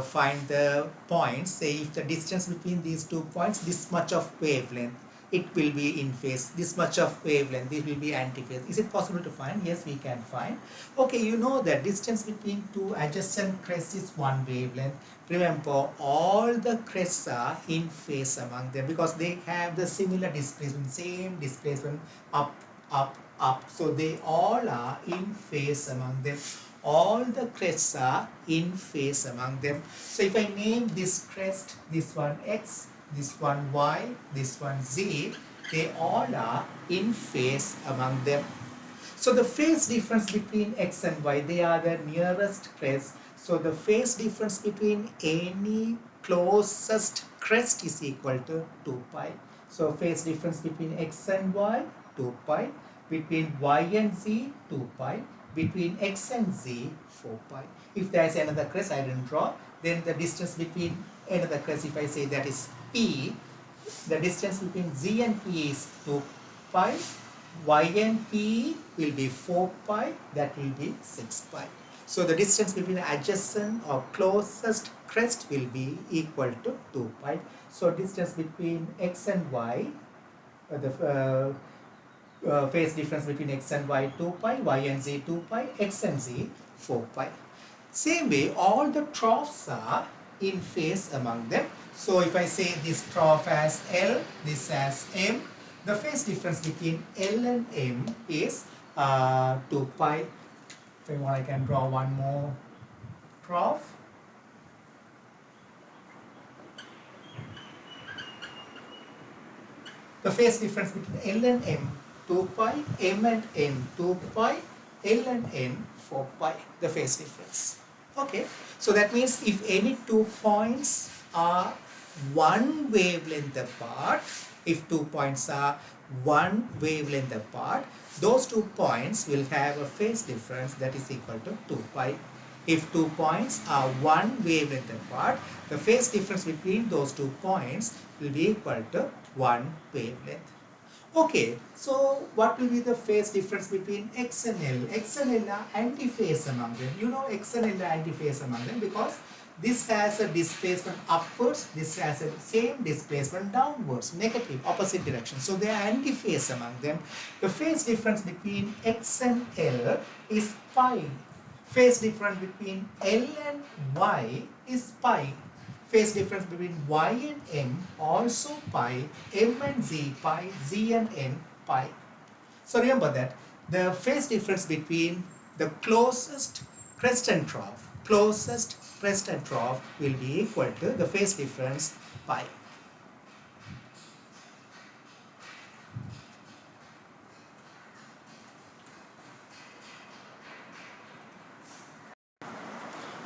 find the points? Say if the distance between these 2 points, this much of wavelength, it will be in phase. This much of wavelength, this will be anti-phase. Is it possible to find? Yes, we can find. Okay, you know that distance between two adjacent crests is one wavelength. Remember, all the crests are in phase among them because they have the similar displacement, same displacement, up, up, up. So they all are in phase among them. All the crests are in phase among them. So if I name this crest, this one X, this one Y, this one Z, they all are in phase among them. So the phase difference between X and Y, they are the nearest crests. So the phase difference between any closest crest is equal to 2 pi. So phase difference between X and Y, 2 pi. Between Y and Z, 2 pi. Between X and Z, 4 pi. If there is another crest I didn't draw, then the distance between another crest, if I say that is P, the distance between Z and P is 2 pi. Y and P will be 4 pi, that will be 6 pi. So the distance between adjacent or closest crest will be equal to 2 pi. So distance between X and Y, the phase difference between X and Y 2 pi, Y and Z 2 pi, X and Z 4 pi. Same way, all the troughs are in phase among them. So if I say this trough as L, this as M, the phase difference between L and M is 2 pi. If I want, I can draw one more trough. The phase difference between L and M, 2 pi, M and N, 2 pi, L and N, 4 pi, the phase difference. Okay, so that means if any 2 points are one wavelength apart, if 2 points are one wavelength apart, those 2 points will have a phase difference that is equal to 2 pi. If 2 points are one wavelength apart, the phase difference between those 2 points will be equal to 1 wavelength. Okay, so what will be the phase difference between X and L? X and L are anti-phase among them. You know X and L are anti-phase among them because this has a displacement upwards, this has a same displacement downwards, negative, opposite direction. So they are anti-phase among them. The phase difference between X and L is pi. Phase difference between L and Y is pi. phase difference between y and m also pi, m and z pi, z and n pi. So remember that the phase difference between the closest crest and trough will be equal to the phase difference pi.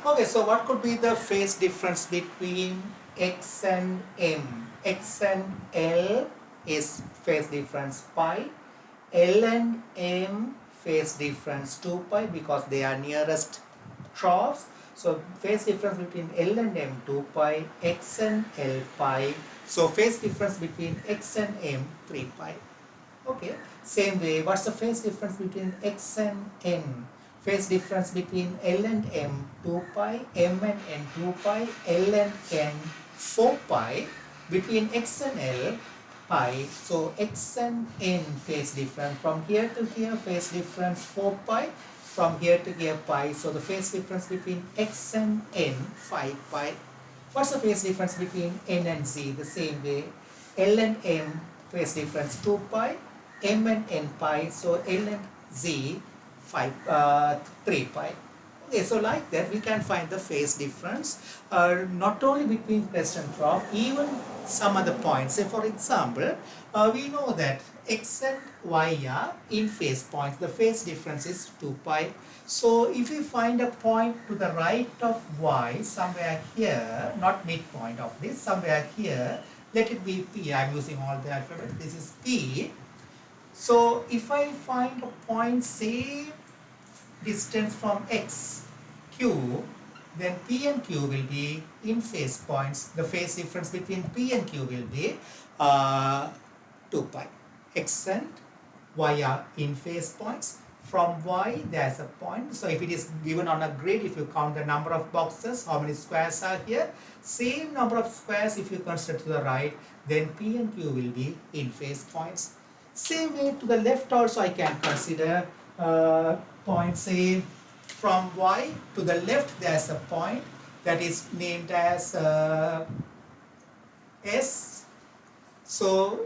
Okay, so what could be the phase difference between x and m? X and L is phase difference pi. L and M phase difference 2 pi because they are nearest troughs. So phase difference between L and M 2 pi, X and L pi. So phase difference between X and M 3 pi. Okay, same way, what's the phase difference between X and N? Phase difference between L and M 2 pi, M and N 2 pi, L and N 4 pi. Between X and L pi, so X and N phase difference from here to here, phase difference 4 pi, from here to here pi, so the phase difference between X and N 5 pi. What's the phase difference between N and Z? The same way, L and M phase difference 2 pi, M and N pi, so L and Z 3 pi. Okay, so like that we can find the phase difference not only between crest and trough, even some other points. Say for example, we know that x and y are in phase points. The phase difference is 2 pi. So if we find a point to the right of y, somewhere here, not midpoint of this, somewhere here, let it be P. I'm using all the alphabet. This is P. So if I find a point same distance from x, q, then P and Q will be in phase points. The phase difference between P and Q will be 2 pi. X and Y are in phase points. From Y, there's a point. So if it is given on a grid, if you count the number of boxes, how many squares are here? Same number of squares if you consider to the right, then P and Q will be in phase points. Same way to the left also I can consider point, say from Y to the left there's a point that is named as S. So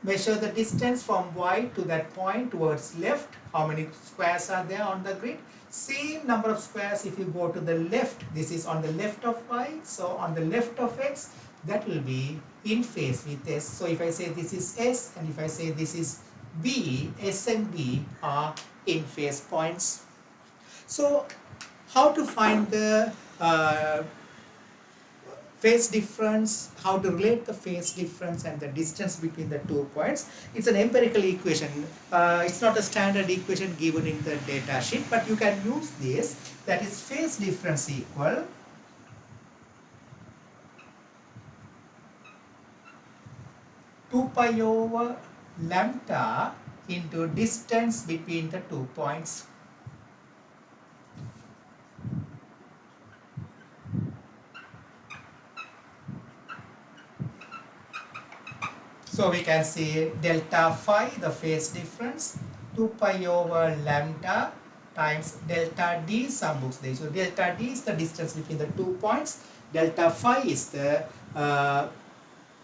measure the distance from Y to that point towards left. How many squares are there on the grid? Same number of squares if you go to the left. This is on the left of Y. So on the left of X, that will be in phase with S. So if I say this is S and if I say this is B, S and B are in phase points. So how to find the phase difference, how to relate the phase difference and the distance between the 2 points. It's an empirical equation. It's not a standard equation given in the data sheet, but you can use this. That is phase difference equal 2 pi over lambda into distance between the 2 points. So we can say delta phi, the phase difference, 2 pi over lambda times delta d, some books there. So delta d is the distance between the 2 points. Delta phi is the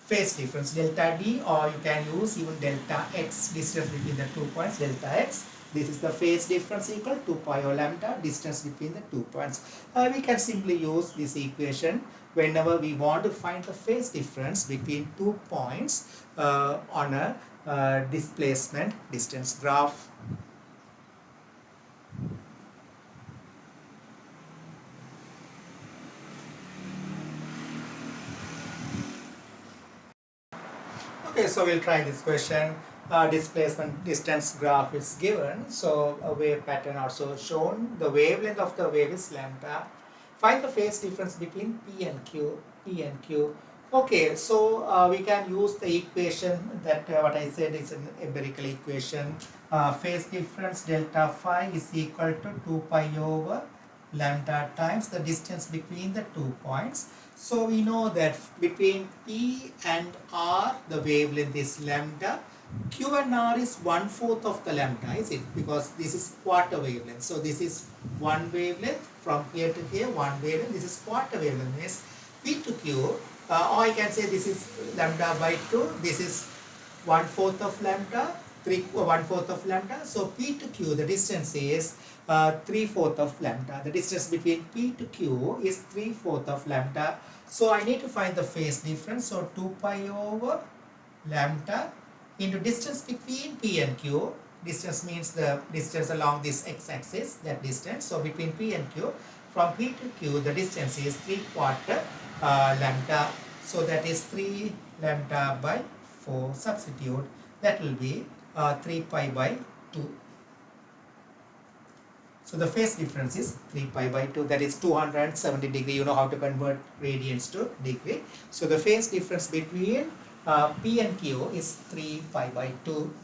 phase difference, delta d, or you can use even delta x, distance between the 2 points, delta x. This is the phase difference equal 2 pi over lambda, distance between the 2 points. We can simply use this equation whenever we want to find the phase difference between 2 points on a displacement distance graph. Okay, so we'll try this question. Displacement distance graph is given. So a wave pattern also shown. The wavelength of the wave is lambda. Find the phase difference between P and Q. P and Q. Okay, so we can use the equation that what I said is an empirical equation. Phase difference delta phi is equal to 2 pi over lambda times the distance between the 2 points. So we know that between P and R the wavelength is lambda. Q and R is 1/4 of the lambda, is it? Because this is quarter wavelength. So this is one wavelength from here to here, one wavelength. This is quarter wavelength. Means P to Q, or I can say this is lambda by 2, this is 1/4 of lambda, 1/4 of lambda. So P to Q, the distance is 3/4 of lambda. The distance between P to Q is 3/4 of lambda. So I need to find the phase difference. So 2 pi over lambda into distance between P and Q. Distance means the distance along this x-axis, that distance. So between P and Q, from P to Q, the distance is 3/4 lambda. So that is 3 lambda by 4. Substitute. That will be 3 pi by 2. So the phase difference is 3 pi by 2. That is 270 degree. You know how to convert radians to degree. So the phase difference between P and Q is 3 pi by 2.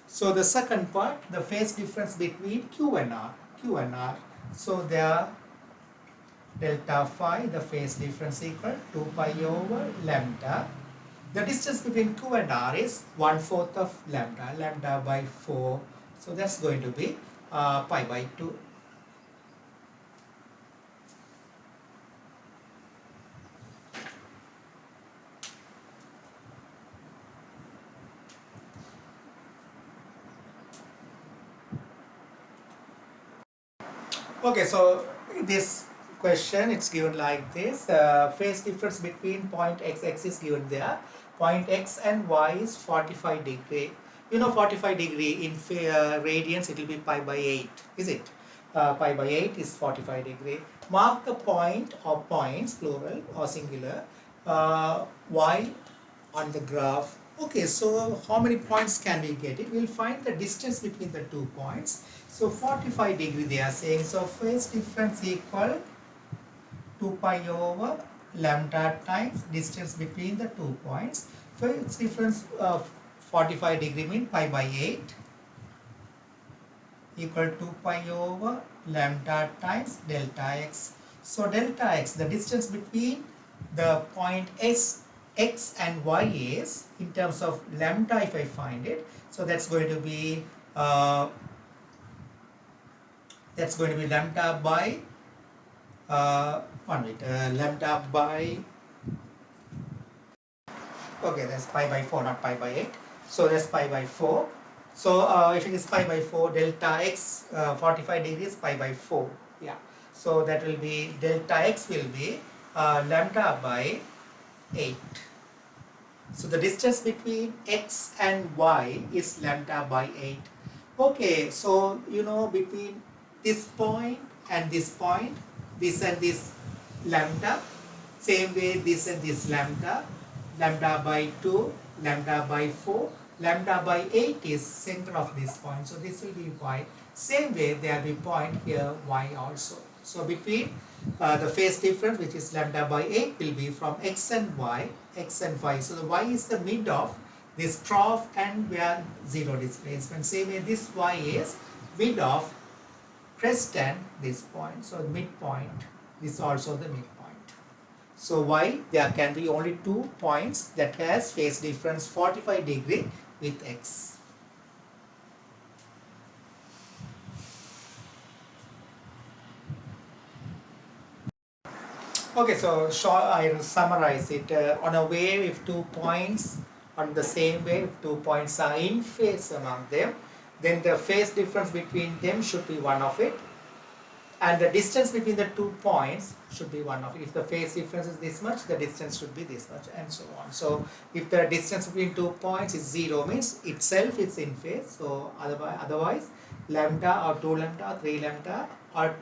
So the second part, the phase difference between Q and R. So there delta phi, the phase difference equal 2 pi over lambda. The distance between Q and R is 1/4 of lambda, lambda by 4. So that's going to be pi by 2. Okay, so this question, it's given like this. Phase difference between point x is given there. Point x and y is 45 degree. You know 45 degree in radians, it will be pi by 8, is it? Pi by 8 is 45 degree. Mark the point or points, plural or singular, y on the graph. Okay, so how many points can we get it? We'll find the distance between the 2 points. So 45 degree they are saying. So phase difference equal 2 pi over lambda times distance between the 2 points. Phase difference of 45 degree mean pi by 8 equal 2 pi over lambda times delta x. So delta x, the distance between the point x and y is, in terms of lambda if I find it, so that's going to be lambda by lambda by, okay, that's pi by 4, not pi by 8. So that's pi by 4. So if it is pi by 4, delta x 45 degrees pi by 4. Yeah. So that will be, delta x will be lambda by 8. So the distance between x and y is lambda by 8. Okay, so you know between this point and this and this lambda, same way this and this lambda, lambda by 2, lambda by 4, lambda by 8 is center of this point. So this will be y. Same way there will be point here y also. So between the phase difference, which is lambda by 8, will be from x and y. So the y is the mid of this trough and where 0 displacement. Same way this y is mid of crest and this point. So midpoint is also the midpoint. So y, there can be only 2 points that has phase difference 45 degree with x. Okay, so I will summarize it. On a wave, if 2 points on the same wave, 2 points are in phase among them, then the phase difference between them should be 1 of it, and the distance between the 2 points should be 1 of it. If the phase difference is this much, the distance should be this much, and so on. So if the distance between 2 points is 0, means itself is in phase. So otherwise lambda or 2 lambda, 3 lambda, or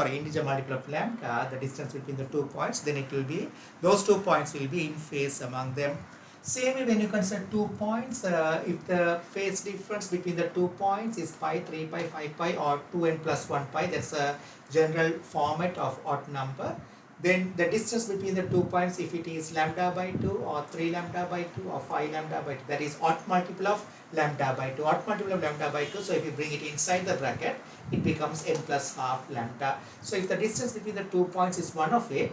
integer multiple of lambda, the distance between the 2 points, then it will be, those 2 points will be in phase among them. Same way when you consider 2 points, if the phase difference between the 2 points is pi, 3 pi, 5 pi, or 2n plus 1 pi, that's a general format of odd number. Then the distance between the 2 points, if it is lambda by 2 or 3 lambda by 2 or 5 lambda by 2, that is odd multiple of lambda by 2, odd multiple of lambda by 2. So if you bring it inside the bracket, it becomes n plus half lambda. So if the distance between the 2 points is 1 of it,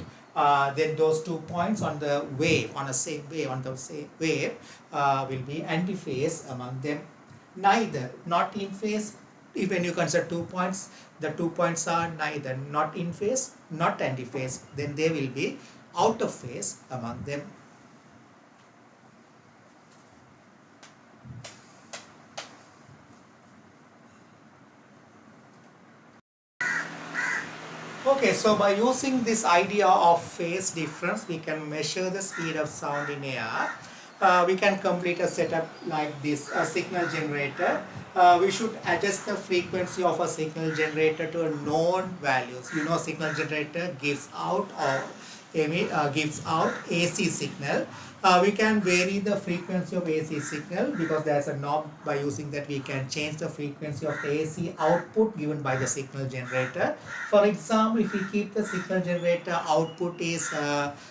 then those 2 points on the wave, on the same wave, will be antiphase among them. Neither, not in phase. If when you consider 2 points, the 2 points are neither not in phase, not antiphase, then they will be out of phase among them. Okay, so by using this idea of phase difference, we can measure the speed of sound in air. We can complete a setup like this, a signal generator. We should adjust the frequency of a signal generator to a known values. You know, signal generator gives out AC signal. We can vary the frequency of AC signal because there's a knob. By using that, we can change the frequency of the AC output given by the signal generator. For example, if we keep the signal generator output is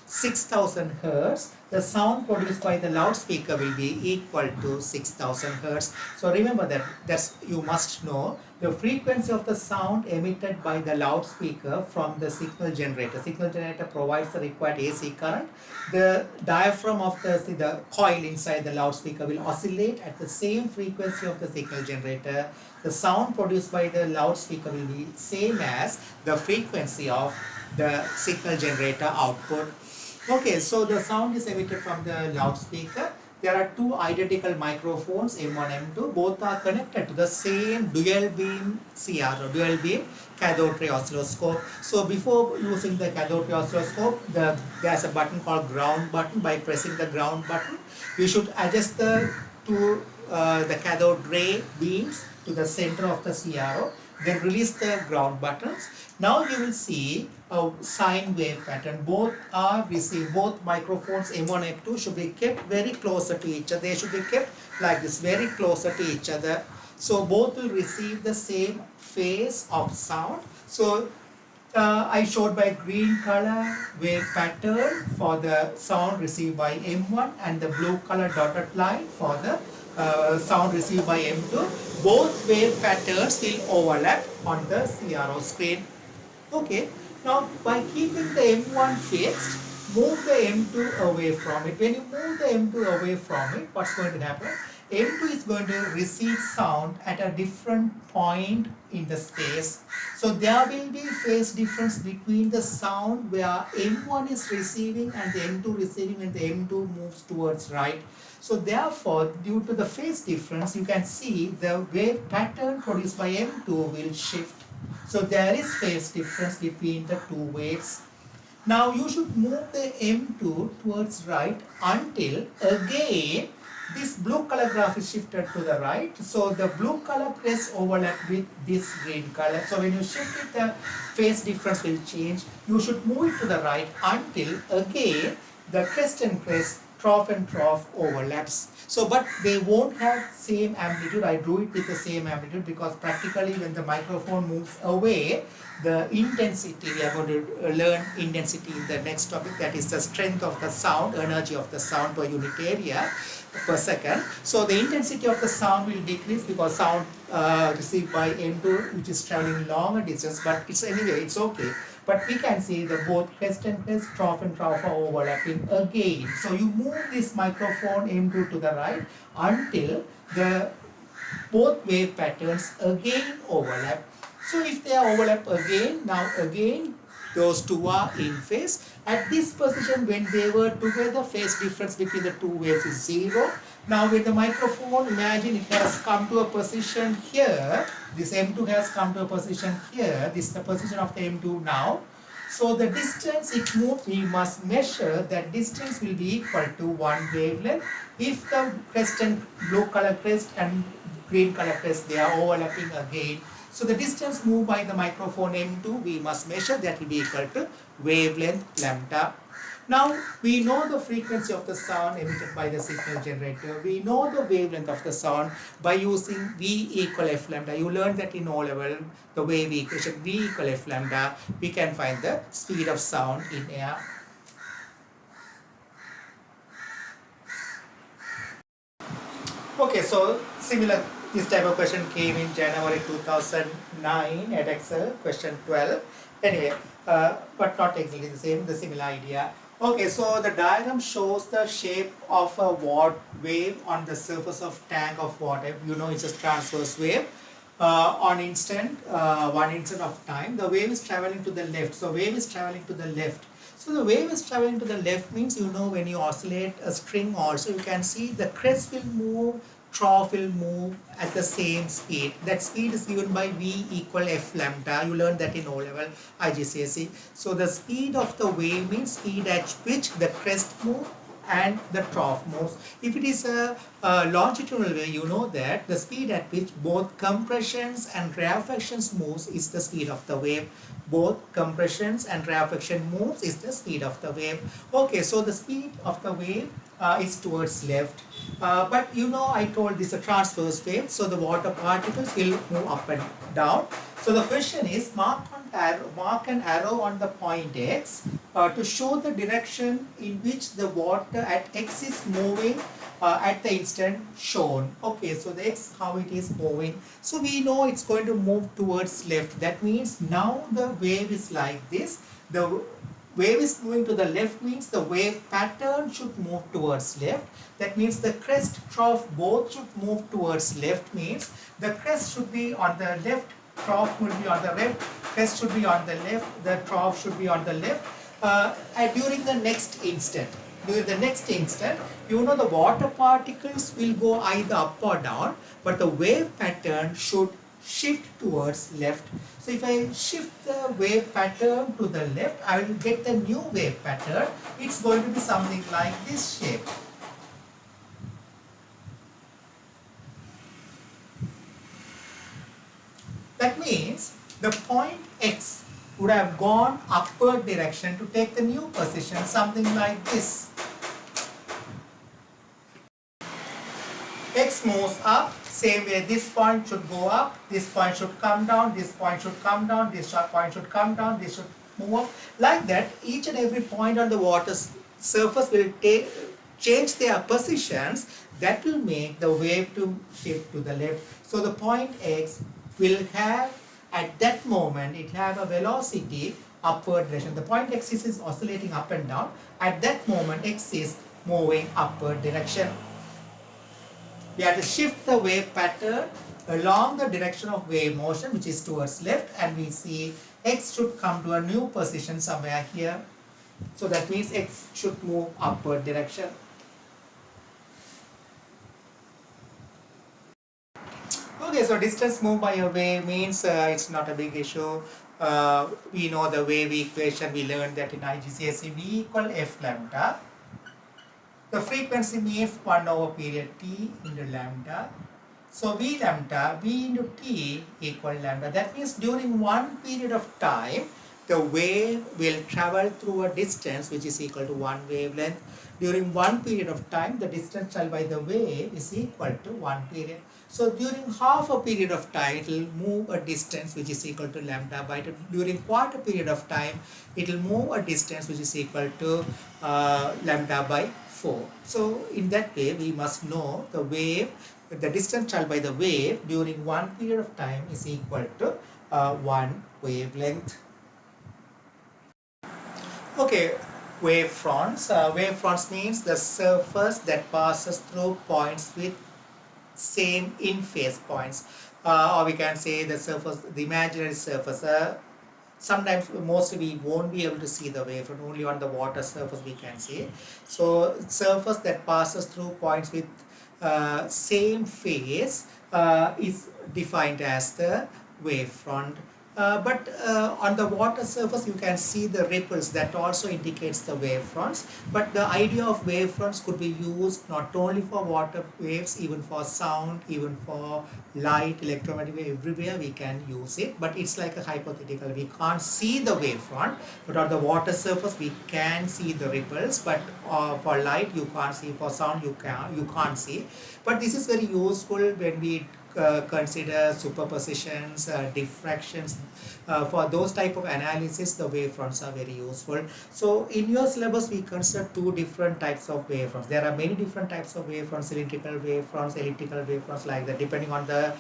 6000 Hertz, the sound produced by the loudspeaker will be equal to 6000 Hertz. So remember that's you must know the frequency of the sound emitted by the loudspeaker from the signal generator. Signal generator provides the required AC current. The diaphragm of the coil inside the loudspeaker will oscillate at the same frequency of the signal generator. The sound produced by the loudspeaker will be same as the frequency of the signal generator output. Okay, so the sound is emitted from the loudspeaker. There are two identical microphones, M1, M2. Both are connected to the same dual beam CRO, dual beam cathode ray oscilloscope. So before using the cathode ray oscilloscope, there's a button called ground button. By pressing the ground button, we should adjust the cathode ray beams to the center of the CRO. Then release the ground buttons. Now you will see a sine wave pattern. Both are received, both microphones M1, M2 should be kept very closer to each other. They should be kept like this, very closer to each other. So both will receive the same phase of sound. So I showed by green color wave pattern for the sound received by M1 and the blue color dotted line for the sound received by M2. Both wave patterns will overlap on the CRO screen. Okay, now by keeping the M1 fixed, move the M2 away from it. When you move the M2 away from it, what's going to happen? M2 is going to receive sound at a different point in the space. So there will be phase difference between the sound where M1 is receiving and the M2 receiving, and the M2 moves towards right. So therefore, due to the phase difference, you can see the wave pattern produced by M2 will shift. So there is phase difference between the two waves. Now you should move the M2 towards right until again this blue color graph is shifted to the right. So the blue color crest overlap with this green color. So when you shift it, the phase difference will change. You should move it to the right until again the crest and crest, trough and trough overlaps. So but they won't have same amplitude. I drew it with the same amplitude because practically when the microphone moves away, the intensity, we are going to learn intensity in the next topic, that is the strength of the sound, energy of the sound per unit area per second. So the intensity of the sound will decrease because sound received by M2 which is traveling longer distance, but it's anyway, it's okay. But we can see the both crest and crest, trough and trough are overlapping again. So you move this microphone M2 to the right until the both wave patterns again overlap. So if they overlap again, now again those two are in phase. At this position when they were together, phase difference between the two waves is 0. Now with the microphone, imagine it has come to a position here. This M2 has come to a position here. This is the position of the M2 now. So the distance it moves, we must measure that distance will be equal to one wavelength. If the crest and blue color crest and green color crest, they are overlapping again. So the distance moved by the microphone M2, we must measure, that will be equal to wavelength lambda. Now we know the frequency of the sound emitted by the signal generator. We know the wavelength of the sound by using V equal F lambda. You learned that in O level, the wave equation V equal F lambda. We can find the speed of sound in air. Okay, so similar, this type of question came in January 2009 at Edexcel, question 12. Anyway, but not exactly the same, the similar idea. Okay, so the diagram shows the shape of a wave on the surface of tank of water. You know, it's a transverse wave. On instant, 1 instant of time, the wave is traveling to the left. So wave is traveling to the left. So the wave is traveling to the left means, you know, when you oscillate a string also, you can see the crest will move, trough will move at the same speed. That speed is given by V equal F lambda. You learned that in O level IGCSE. So the speed of the wave means speed at which the crest moves and the trough moves. If it is a longitudinal wave, you know that the speed at which both compressions and rarefactions moves is the speed of the wave. Both compressions and rarefaction moves is the speed of the wave. Okay, so the speed of the wave is towards left. But you know, I told this is a transverse wave, so the water particles will move up and down. So the question is, mark an arrow on the point X to show the direction in which the water at X is moving at the instant shown. Okay, so the X, how it is moving. So we know it's going to move towards left. That means now the wave is like this. The wave is moving to the left means the wave pattern should move towards left. That means the crest, trough both should move towards left means the crest should be on the left, trough will be on the left, crest should be on the left, the trough should be on the left during the next instant. During the next instant, you know, the water particles will go either up or down, but the wave pattern should shift towards left. So if I shift the wave pattern to the left, I will get the new wave pattern. It's going to be something like this shape. That means the point X would have gone upward direction to take the new position, something like this. X moves up, same way this point should go up, this point should come down, this point should come down, this point should come down, this should move up. Like that, each and every point on the water surface will change their positions. That will make the wave to shift to the left. So the point X will have, at that moment, it have a velocity upward direction. The point X is oscillating up and down. At that moment, X is moving upward direction. We have to shift the wave pattern along the direction of wave motion, which is towards left, and we see X should come to a new position somewhere here. So that means X should move upward direction. Okay, so distance moved by a wave means it's not a big issue. We know the wave equation, we learned that in IGCSE, V equal F lambda. The frequency means 1 over period T into lambda. So V lambda, V into T equal lambda. That means during one period of time, the wave will travel through a distance which is equal to one wavelength. During one period of time, the distance traveled by the wave is equal to one period. So during half a period of time, it will move a distance which is equal to lambda by 2. During quarter period of time, it will move a distance which is equal to lambda by 4. So in that way, we must know the wave, the distance traveled by the wave during one period of time is equal to one wavelength. Okay, wavefronts. Wavefronts means the surface that passes through points with same in-phase points, or we can say the surface, the imaginary surface. Sometimes, mostly we won't be able to see the wavefront, only on the water surface we can see. So surface that passes through points with same phase is defined as the wavefront. But on the water surface you can see the ripples, that also indicates the wavefronts. But the idea of wavefronts could be used not only for water waves, even for sound, even for light, electromagnetic wave, everywhere we can use it. But it's like a hypothetical, we can't see the wavefront, but on the water surface we can see the ripples. But for light you can't see, for sound you can't see. But this is very useful when we consider superpositions, diffractions. For those type of analysis, the wavefronts are very useful. So in your syllabus we consider two different types of wavefronts. There are many different types of wavefronts, cylindrical wavefronts, elliptical wavefronts, like that, depending on the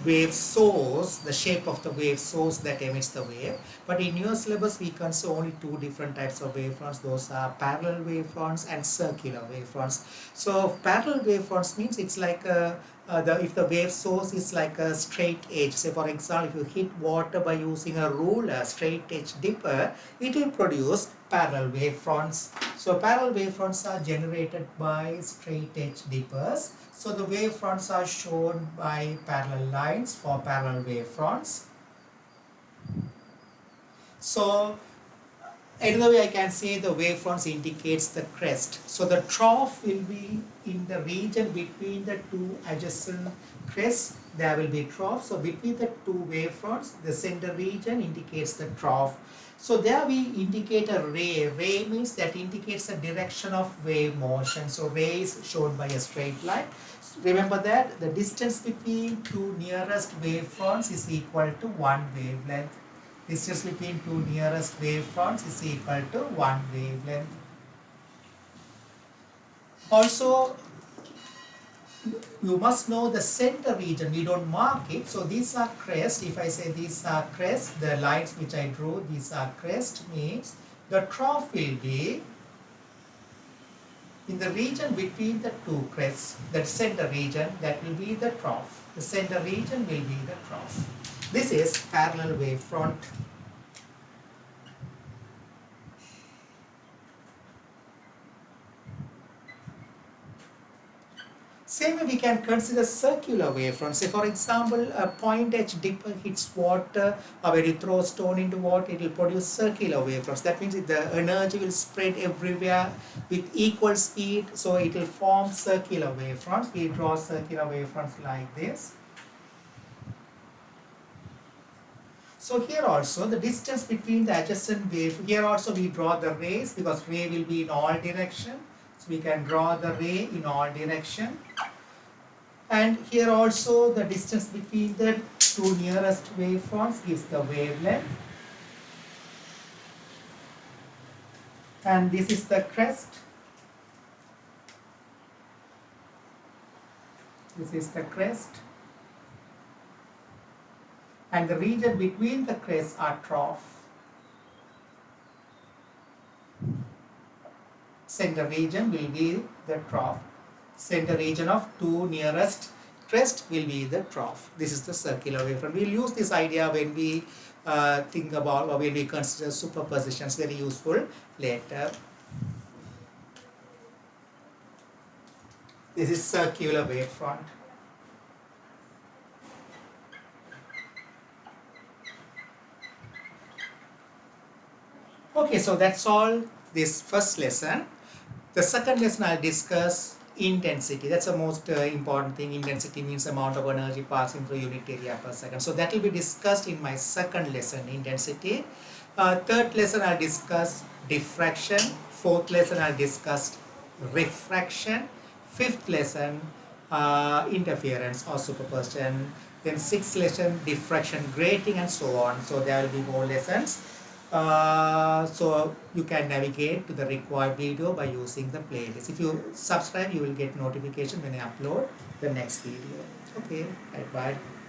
wave source, the shape of the wave source that emits the wave. But in your syllabus, we consider only two different types of wavefronts. Those are parallel wavefronts and circular wavefronts. So parallel wavefronts means it's like if the wave source is like a straight edge. Say for example, if you hit water by using a ruler, straight edge dipper, it will produce parallel wavefronts. So parallel wavefronts are generated by straight edge dippers. So the wavefronts are shown by parallel lines for parallel wavefronts. So another way I can say the wavefronts indicates the crest. So the trough will be in the region between the two adjacent crests. There will be trough. So between the two wavefronts, the center region indicates the trough. So there we indicate a ray. Ray means that indicates the direction of wave motion. So ray is shown by a straight line. Remember that the distance between two nearest wavefronts is equal to one wavelength. Distance between two nearest wavefronts is equal to one wavelength. Also, you must know the center region. We don't mark it. So these are crests. If I say these are crests, the lines which I drew, these are crests, means the trough will be in the region between the two crests. That center region, that will be the trough. The center region will be the trough. This is parallel wavefront. Same way we can consider circular wavefronts. Say for example, a point edge dipper hits water, or when you throw a stone into water, it will produce circular wavefronts. That means the energy will spread everywhere with equal speed, so it will form circular wavefronts. We draw circular wavefronts like this. So here also the distance between the adjacent wave, here also we draw the rays because ray will be in all direction. So we can draw the ray in all direction. And here also the distance between the two nearest wavefronts gives the wavelength. And this is the crest. This is the crest. And the region between the crests are trough. Center region will be the trough. Center region of two nearest crest will be the trough. This is the circular wavefront. We'll use this idea when we think about or when we consider superpositions. Very useful later. This is circular wavefront. Okay, so that's all this first lesson. The second lesson I'll discuss intensity. That's the most important thing. Intensity means amount of energy passing through unit area per second. So that will be discussed in my second lesson, intensity. Third lesson I'll discuss diffraction. Fourth lesson I'll discuss refraction. Fifth lesson interference or superposition. Then sixth lesson diffraction, grating, and so on. So there will be more lessons. So you can navigate to the required video by using the playlist. If you subscribe, you will get notification when I upload the next video. Okay, bye bye.